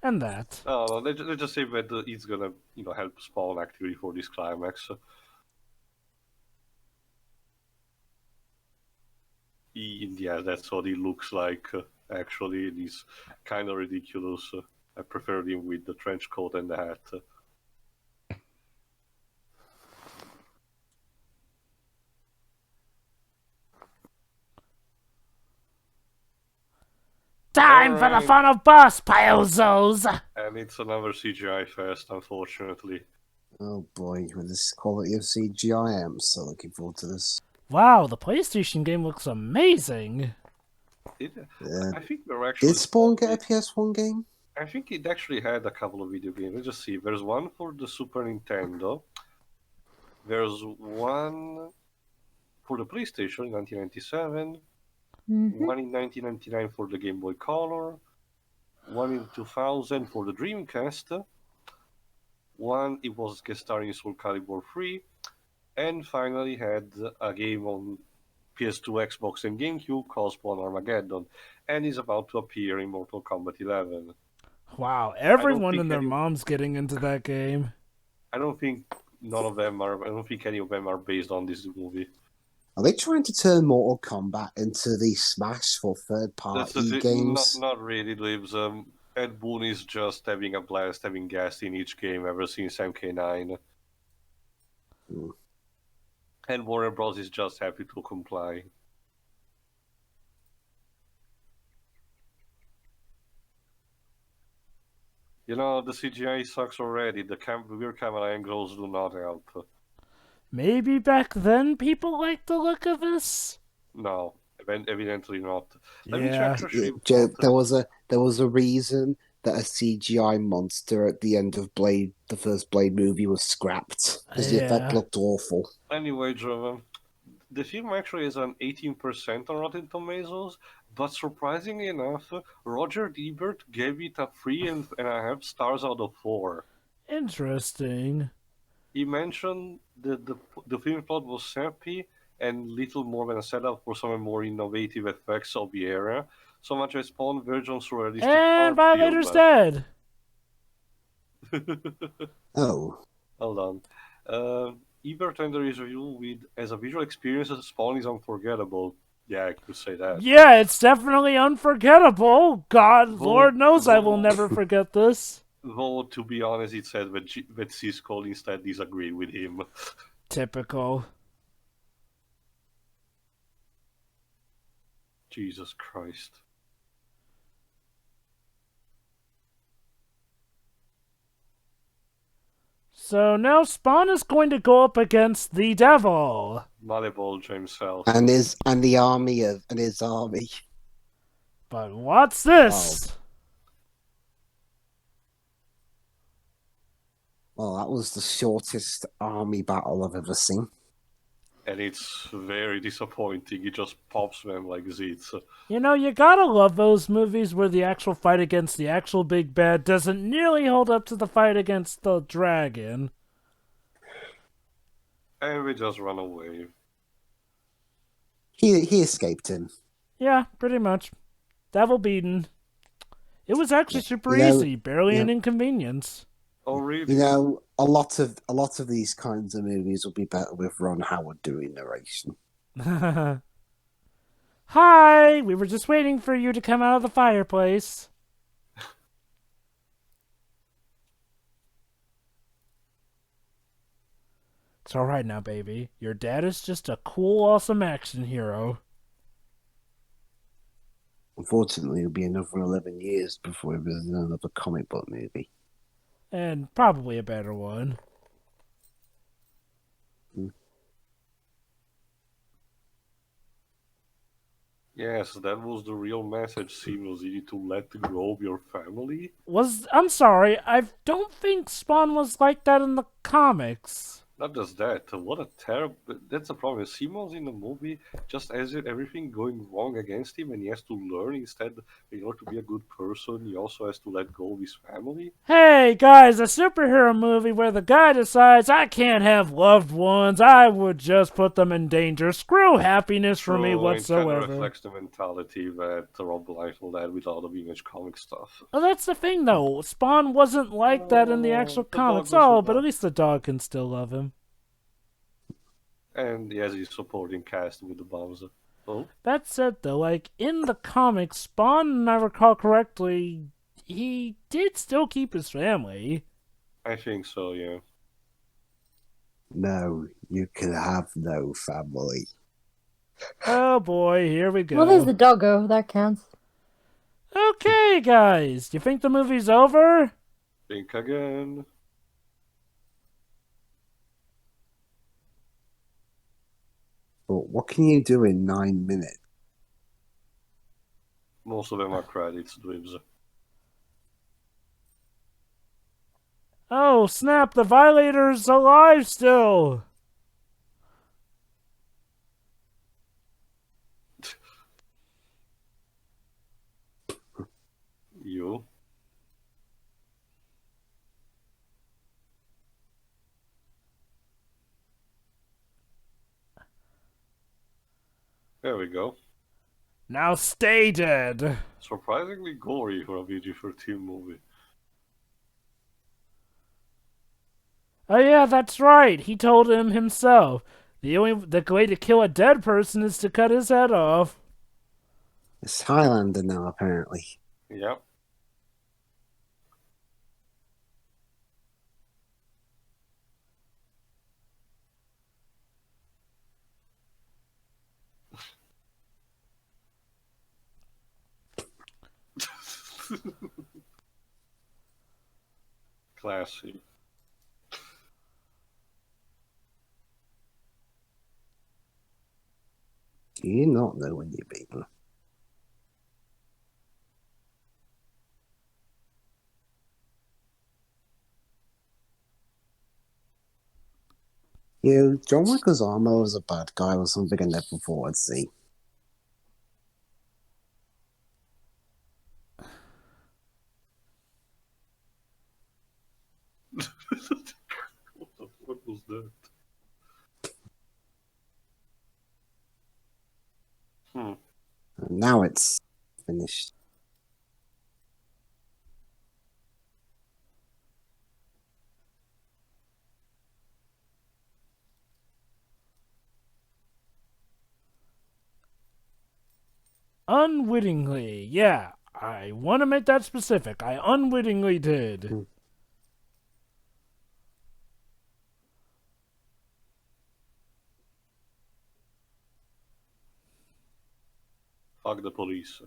And that. Oh, they just say that he's gonna, help Spawn actively for this climax. Yeah, that's what he looks like. Actually, he's kind of ridiculous. I prefer him with the trench coat and the hat. Time for the Alright. fun of boss piles, And it's another CGI fest, unfortunately. Oh boy, with this quality of CGI, I'm so looking forward to this. Wow, the PlayStation game looks amazing. I think there actually. Did Spawn get a PS1 game? I think it actually had a couple of video games. Let's just see. There's one for the Super Nintendo. There's one for the PlayStation in 1997. One in 1999 for the Game Boy Color. One in 2000 for the Dreamcast. One, it was guest starring in Soul Calibur 3. And finally had a game on PS2, Xbox, and GameCube called Spawn Armageddon. And is about to appear in Mortal Kombat 11. Wow, everyone think and their any- mom's getting into that game. I don't think none of them are. I don't think any of them are based on this movie. Are they trying to turn Mortal Kombat into the Smash for That's third-party it. games? Not really, Libs. Ed Boon is just having a blast, having guests in each game ever since MK9. Hmm. And Warner Bros. Is just happy to comply. The CGI sucks already. The weird camera angles do not help. Maybe back then people liked the look of this? No, evidently not. Let me Yeah. check actually. There was a reason that a CGI monster at the end of Blade, the first Blade movie, was scrapped because the effect Yeah. looked awful. Anyway, Joe, the film actually is an 18% on Rotten Tomatoes, but surprisingly enough, Roger Ebert gave it a 3.5 stars out of 4. Interesting. He mentioned that the film plot was sappy and little more than a setup for some more innovative effects of the era, so much as Spawn versions for realistic And art Violator's film. dead. Oh, Hold on. Ebert ended his review with, as a visual experience, Spawn is unforgettable. Yeah, I could say that. Yeah, it's definitely unforgettable. God, Though- Lord knows I will though- never forget this. Though, to be honest, it said that Siskel instead disagreed with him. Typical. Jesus Christ. So now Spawn is going to go up against the devil. Malevolent himself. and his army. But what's this? Well, that was the shortest army battle I've ever seen. And it's very disappointing. He just pops them like zits. You know, you gotta love those movies where the actual fight against the actual big bad doesn't nearly hold up to the fight against the dragon. And we just run away. He escaped him. Yeah, pretty much. Devil beaten. It was actually super You know, easy, barely yeah. an inconvenience. Oh, really? You know, a lot of these kinds of movies will be better with Ron Howard doing narration. Hi! We were just waiting for you to come out of the fireplace. It's alright now, baby. Your dad is just a cool, awesome action hero. Unfortunately, it'll be another 11 years before there's another comic book movie. And probably a better one. Yes, that was the real message, Seamless. You need to let go of your family. I'm sorry, I don't think Spawn was like that in the comics. Not just that, what a terrible... That's the problem. Simon's in the movie just has everything going wrong against him, and he has to learn instead, in order to be a good person, he also has to let go of his family. Hey guys, a superhero movie where the guy decides I can't have loved ones, I would just put them in danger. Screw happiness for me It kind of whatsoever. reflects the mentality that Rob Liefeld had with all the Image comic stuff. Well, that's the thing though. Spawn wasn't like that in the actual the dog comics. was Oh, a but at dog. least the dog can still love him. And he has his supporting cast with the bombs. Oh? That said though, like in the comics, Spawn, if I recall correctly, he did still keep his family. I think so, yeah. No, you can have no family. Oh boy, here we go. Well, there's the doggo. That counts. Okay, guys, you think the movie's over? Think again. But what can you do in 9 minutes? Most of them are credits, Dwibs. Oh, snap, the Violator's alive still! You? There we go. Now stay dead! Surprisingly gory for a PG-13 movie. Oh yeah, that's right, he told him himself. The way to kill a dead person is to cut his head off. It's Highlander now, apparently. Yep. Classy. Do you not know when you're beaten? John Leguizamo was a bad guy was something I never thought I'd see. What was that? And now it's finished. Unwittingly, yeah. I want to make that specific. I unwittingly did. Fuck the police.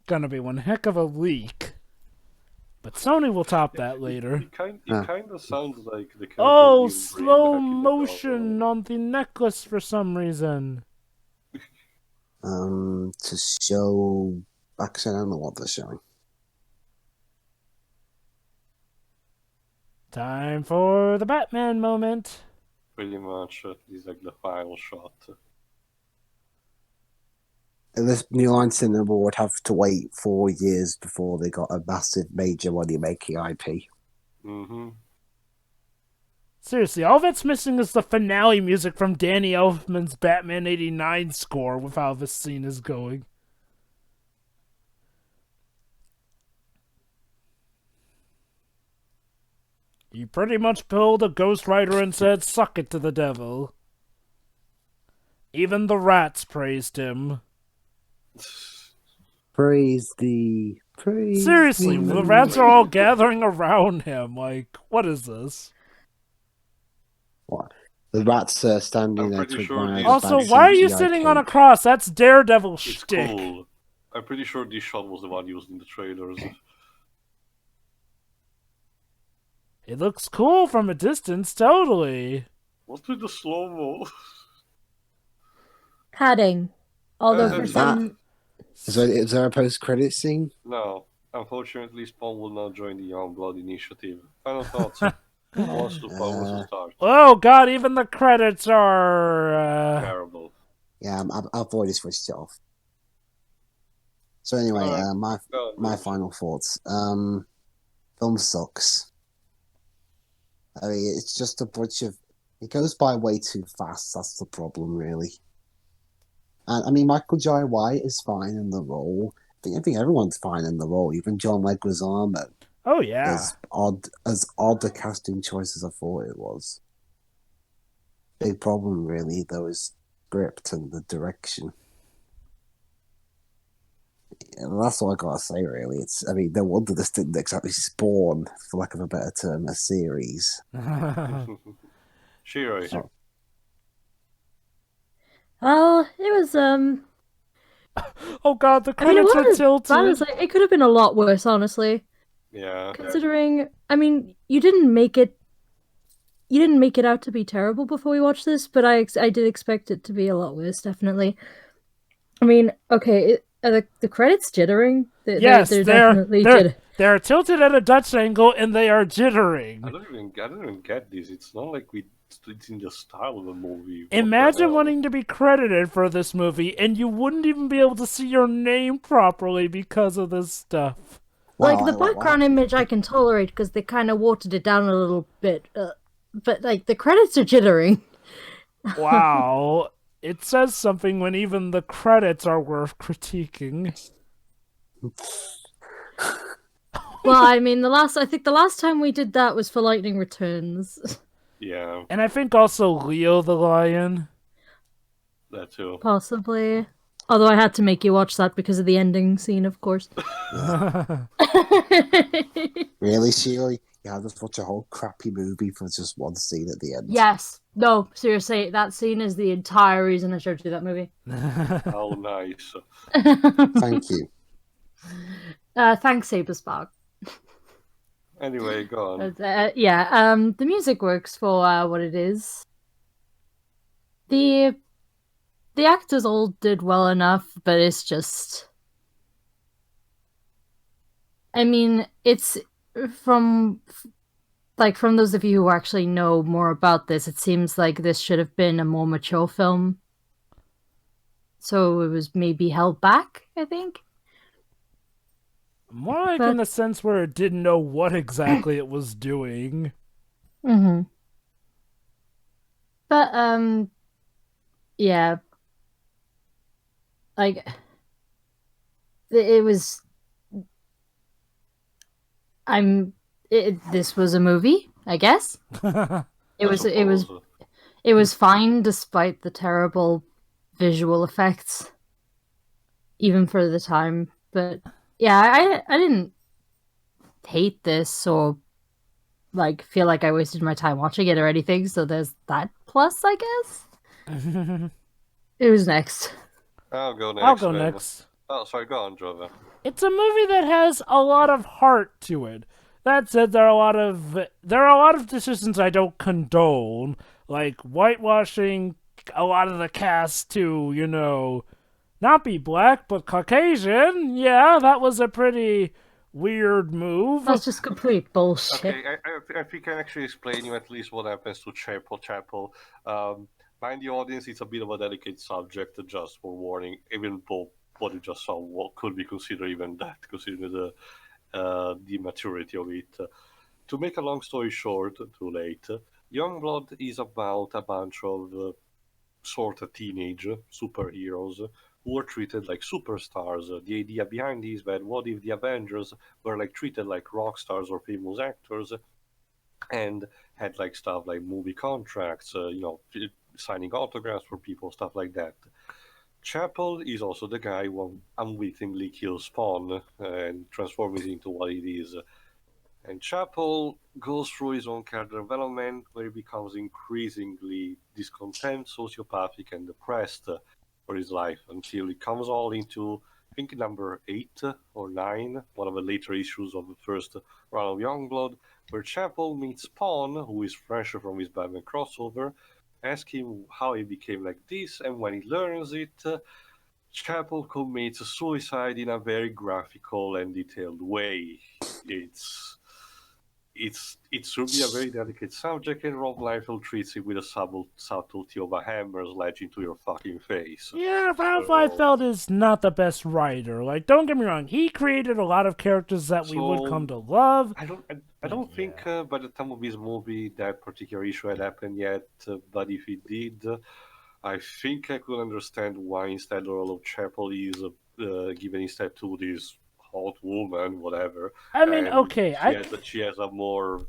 Gonna be one heck of a leak. But Sony will top that later. It kind of sounds like the character Oh, being slow brain back in the motion dog, on the necklace for some reason. To show... Actually, I don't know what they're showing. Time for the Batman moment. Pretty much, this is like the final shot. This New Line Cinema would have to wait 4 years before they got a massive major money-making IP. Mm-hmm. Seriously, all that's missing is the finale music from Danny Elfman's Batman 89 score with how this scene is going. He pretty much pulled a Ghost Rider and said, "Suck it to the devil." Even the rats praised him. Praise Seriously, the... the rats are all gathering around him. Like, what is this? What? The rats standing I'm there pretty to sure admire these- the Also, bad why are you CGI sitting on a cake. cross? That's Daredevil It's shtick. cool. I'm pretty sure this shot was the one used in the trailers. It looks cool from a distance, totally. What's with the slow-mo? Padding. Although for That's some, Is there a post-credit scene? No. Unfortunately, Spawn will not join the Youngblood initiative. Final thoughts. Who wants to start? Oh God! Even the credits are. Terrible. Yeah, I've already switched it off. So anyway, Alright. my final thoughts. Film sucks. I mean, it's just a bunch of. It goes by way too fast. That's the problem, really. And I mean, Michael Jai White is fine in the role. I think everyone's fine in the role. Even John Leguizamo. Oh yeah. As odd a casting choice as I thought it was. Big problem, really, though, is script and the direction. And that's all I gotta say, really. I mean, no wonder this didn't exactly spawn, for lack of a better term, a series. Shiroi. Oh. well, it was Oh God! The I mean, it credits are was tilted. bad as, like, it could have been a lot worse, honestly. Yeah. Considering, I mean, you didn't make it out to be terrible before we watched this, but I did expect it to be a lot worse, definitely. I mean, okay, are the credits jittering? Yes, they're definitely they're tilted at a Dutch angle and they are I jittering. don't even get this. It's not like it's in the style of the movie. What the Imagine hell? wanting to be credited for this movie and you wouldn't even be able to see your name properly because of this stuff. Like, Wow, the background image I can tolerate because they kind of watered it down a little bit, but like the credits are jittering. Wow. It says something when even the credits are worth critiquing. Well, I mean, I think the last time we did that was for Lightning Returns. Yeah, And I think also Leo the Lion. that too. Possibly. Although I had to make you watch that because of the ending scene, of course. Really, Sheila? You had to watch a whole crappy movie for just one scene at the end. Yes. No, seriously, that scene is the entire reason I showed you that movie. How nice. Thank you. Thanks, Saberspark. Anyway, go on. The music works for what it is. The actors all did well enough, but it's just... I mean, it's from those of you who actually know more about this, it seems like this should have been a more mature film. So it was maybe held back, I think. More like in the sense where it didn't know what exactly it was doing. Mm-hmm. But, yeah. Like, it was... this was a movie, I guess. It was fine despite the terrible visual effects, even for the time. But yeah, I didn't hate this or like feel like I wasted my time watching it or anything. So there's that plus, I guess. It was next. I'll go next. I'll go then. next. Oh, sorry, go on, Jova. It's a movie that has a lot of heart to it. That said, there are a lot of decisions I don't condone, like whitewashing a lot of the cast to, not be black but Caucasian. Yeah, that was a pretty weird move. That's just complete bullshit. Okay, I think I can actually explain you at least what happens to Chapel. Mind the audience, it's a bit of a delicate subject, just for warning. Even though what you just saw could be considered even that, considering the maturity of it. To make a long story short, too late, Youngblood is about a bunch of sort of teenage superheroes who are treated like superstars. The idea behind this is that what if the Avengers were like treated like rock stars or famous actors and had like stuff like movie contracts, signing autographs for people, stuff like that. Chapel is also the guy who unwittingly kills Spawn and transforms it into what it is. And Chapel goes through his own character development where he becomes increasingly discontent, sociopathic, and depressed for his life until he comes all into, I think, number 8 or 9, one of the later issues of the first run of Youngblood, where Chapel meets Spawn, who is fresh from his Batman crossover, ask him how he became like this, and when he learns it, Chapel commits suicide in a very graphical and detailed way. It's it should be a very delicate subject, and Rob Liefeld treats it with a subtlety of a hammer sledge into your fucking face. Yeah, Rob So, Liefeld is not the best writer. Like, don't get me wrong, he created a lot of characters that we would come to love. I don't think by the time of this movie that particular issue had happened yet, but if it did, I think I could understand why instead the role of Chapel is given instead to this hot woman, whatever. I mean, and okay, she has a more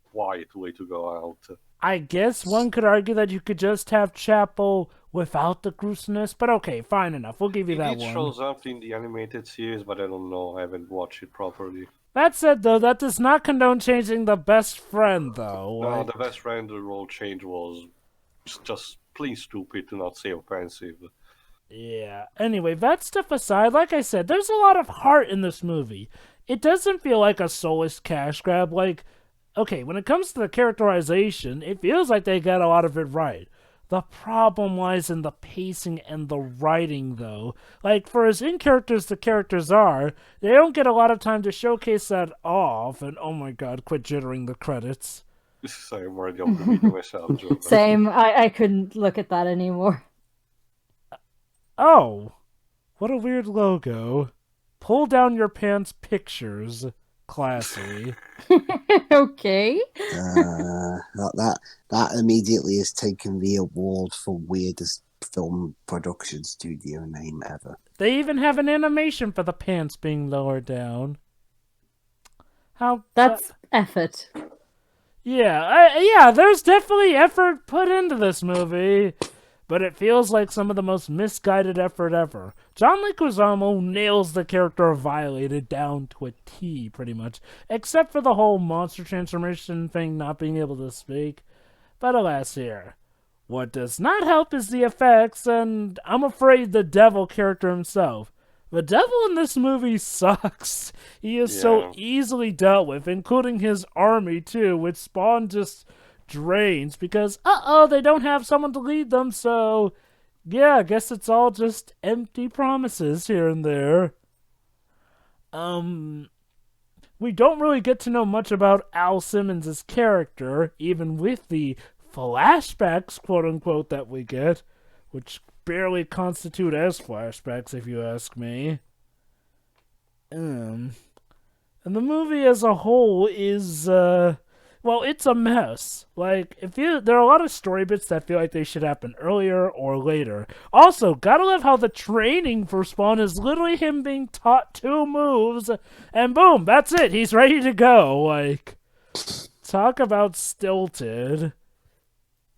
quiet way to go out. I guess one could argue that you could just have Chapel without the gruesomeness, but okay, fine enough. We'll give you It that did one. shows up in the animated series, but I don't know. I haven't watched it properly. That said, though, that does not condone changing the best friend, though. No, Like, the best friend role change was just plain stupid, to not say offensive. yeah. Anyway, that stuff aside, like I said, there's a lot of heart in this movie. It doesn't feel like a soulless cash grab. Like, okay, when it comes to the characterization, it feels like they got a lot of it right. The problem lies in the pacing and the writing, though. Like, for as in characters the characters are, they don't get a lot of time to showcase that off. And oh my god, quit jittering the credits. I'm already off the video myself, Joe. Same. I couldn't look at that anymore. Oh, what a weird logo. Pull down your pants pictures. Classy. Okay. That immediately has taken the award for weirdest film production studio name ever. They even have an animation for the pants being lowered down. How That's effort. yeah, there's definitely effort put into this movie, but it feels like some of the most misguided effort ever. John Leguizamo nails the character of Violated down to a T, pretty much, except for the whole monster transformation thing not being able to speak. But alas here. What does not help is the effects, and I'm afraid the devil character himself. The devil in this movie sucks. He is so easily dealt with, including his army too, which Spawn just drains because, they don't have someone to lead them, so yeah, I guess it's all just empty promises here and there. We don't really get to know much about Al Simmons' character, even with the flashbacks, quote-unquote, that we get, which barely constitute as flashbacks, if you ask me. And the movie as a whole is, it's a mess. Like, there are a lot of story bits that feel like they should happen earlier or later. Also, gotta love how the training for Spawn is literally him being taught 2 moves, and boom, that's it, he's ready to go. Like, talk about stilted.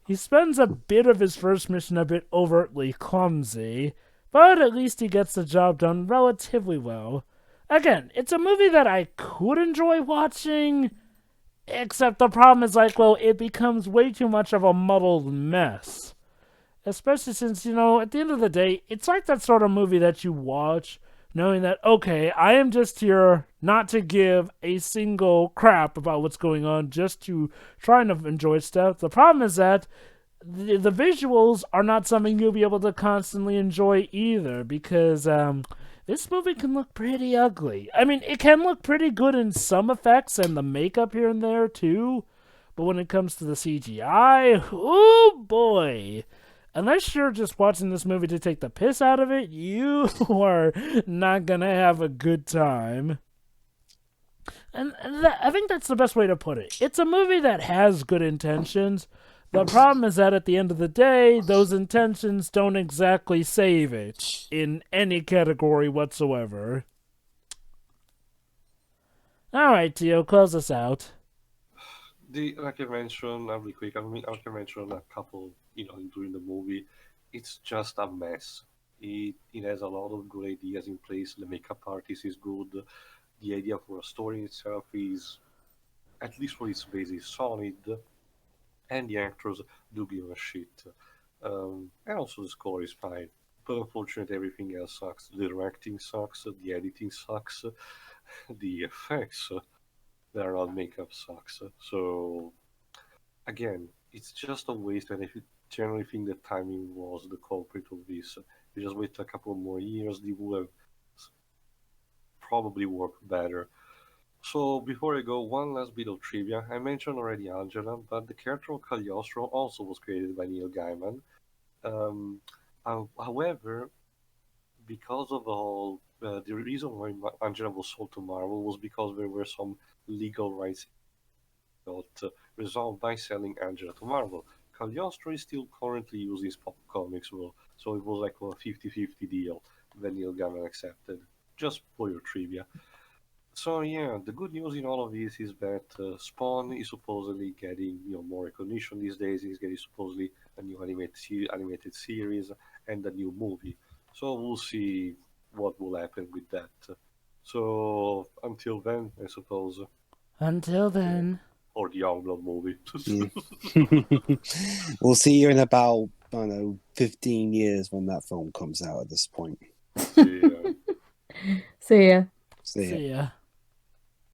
He spends a bit of his first mission a bit overtly clumsy, but at least he gets the job done relatively well. Again, it's a movie that I could enjoy watching, except the problem is, it becomes way too much of a muddled mess. Especially since, at the end of the day, it's like that sort of movie that you watch, knowing that, okay, I am just here not to give a single crap about what's going on, just to try and enjoy stuff. The problem is that the visuals are not something you'll be able to constantly enjoy either, because this movie can look pretty ugly. I mean, it can look pretty good in some effects and the makeup here and there too, but when it comes to the CGI, oh boy. Unless you're just watching this movie to take the piss out of it, you are not gonna have a good time. And I think that's the best way to put it. It's a movie that has good intentions. The problem is that at the end of the day, those intentions don't exactly save it in any category whatsoever. Alright, Tio, close us out. Like I mentioned, I'll be quick. Like I mentioned a couple, during the movie, it's just a mess. It has a lot of good ideas in place. The makeup artist is good. The idea for a story itself is, at least for its base, is solid. And the actors do give a shit. And also the score is fine. But unfortunately, everything else sucks. The directing sucks. The editing sucks. The effects that are not makeup sucks. So, again, it's just a waste. And generally think that timing was the culprit of this. You just wait a couple more years, they would have probably worked better. So before I go, one last bit of trivia. I mentioned already Angela, but the character of Cagliostro also was created by Neil Gaiman. However, because of the reason why Angela was sold to Marvel was because there were some legal rights got resolved by selling Angela to Marvel. Cagliostro is still currently using his Pop Comics world, so it was like a 50-50 deal that Neil Gaiman accepted. Just for your trivia. So yeah, the good news in all of this is that Spawn is supposedly getting more recognition these days. He's getting supposedly a new animated series and a new movie. So we'll see what will happen with that. So until then, I suppose, Until then. or the Youngblood movie. We'll see you in about, I don't know, 15 years when that film comes out at this point. Yeah. See ya. See ya. See ya.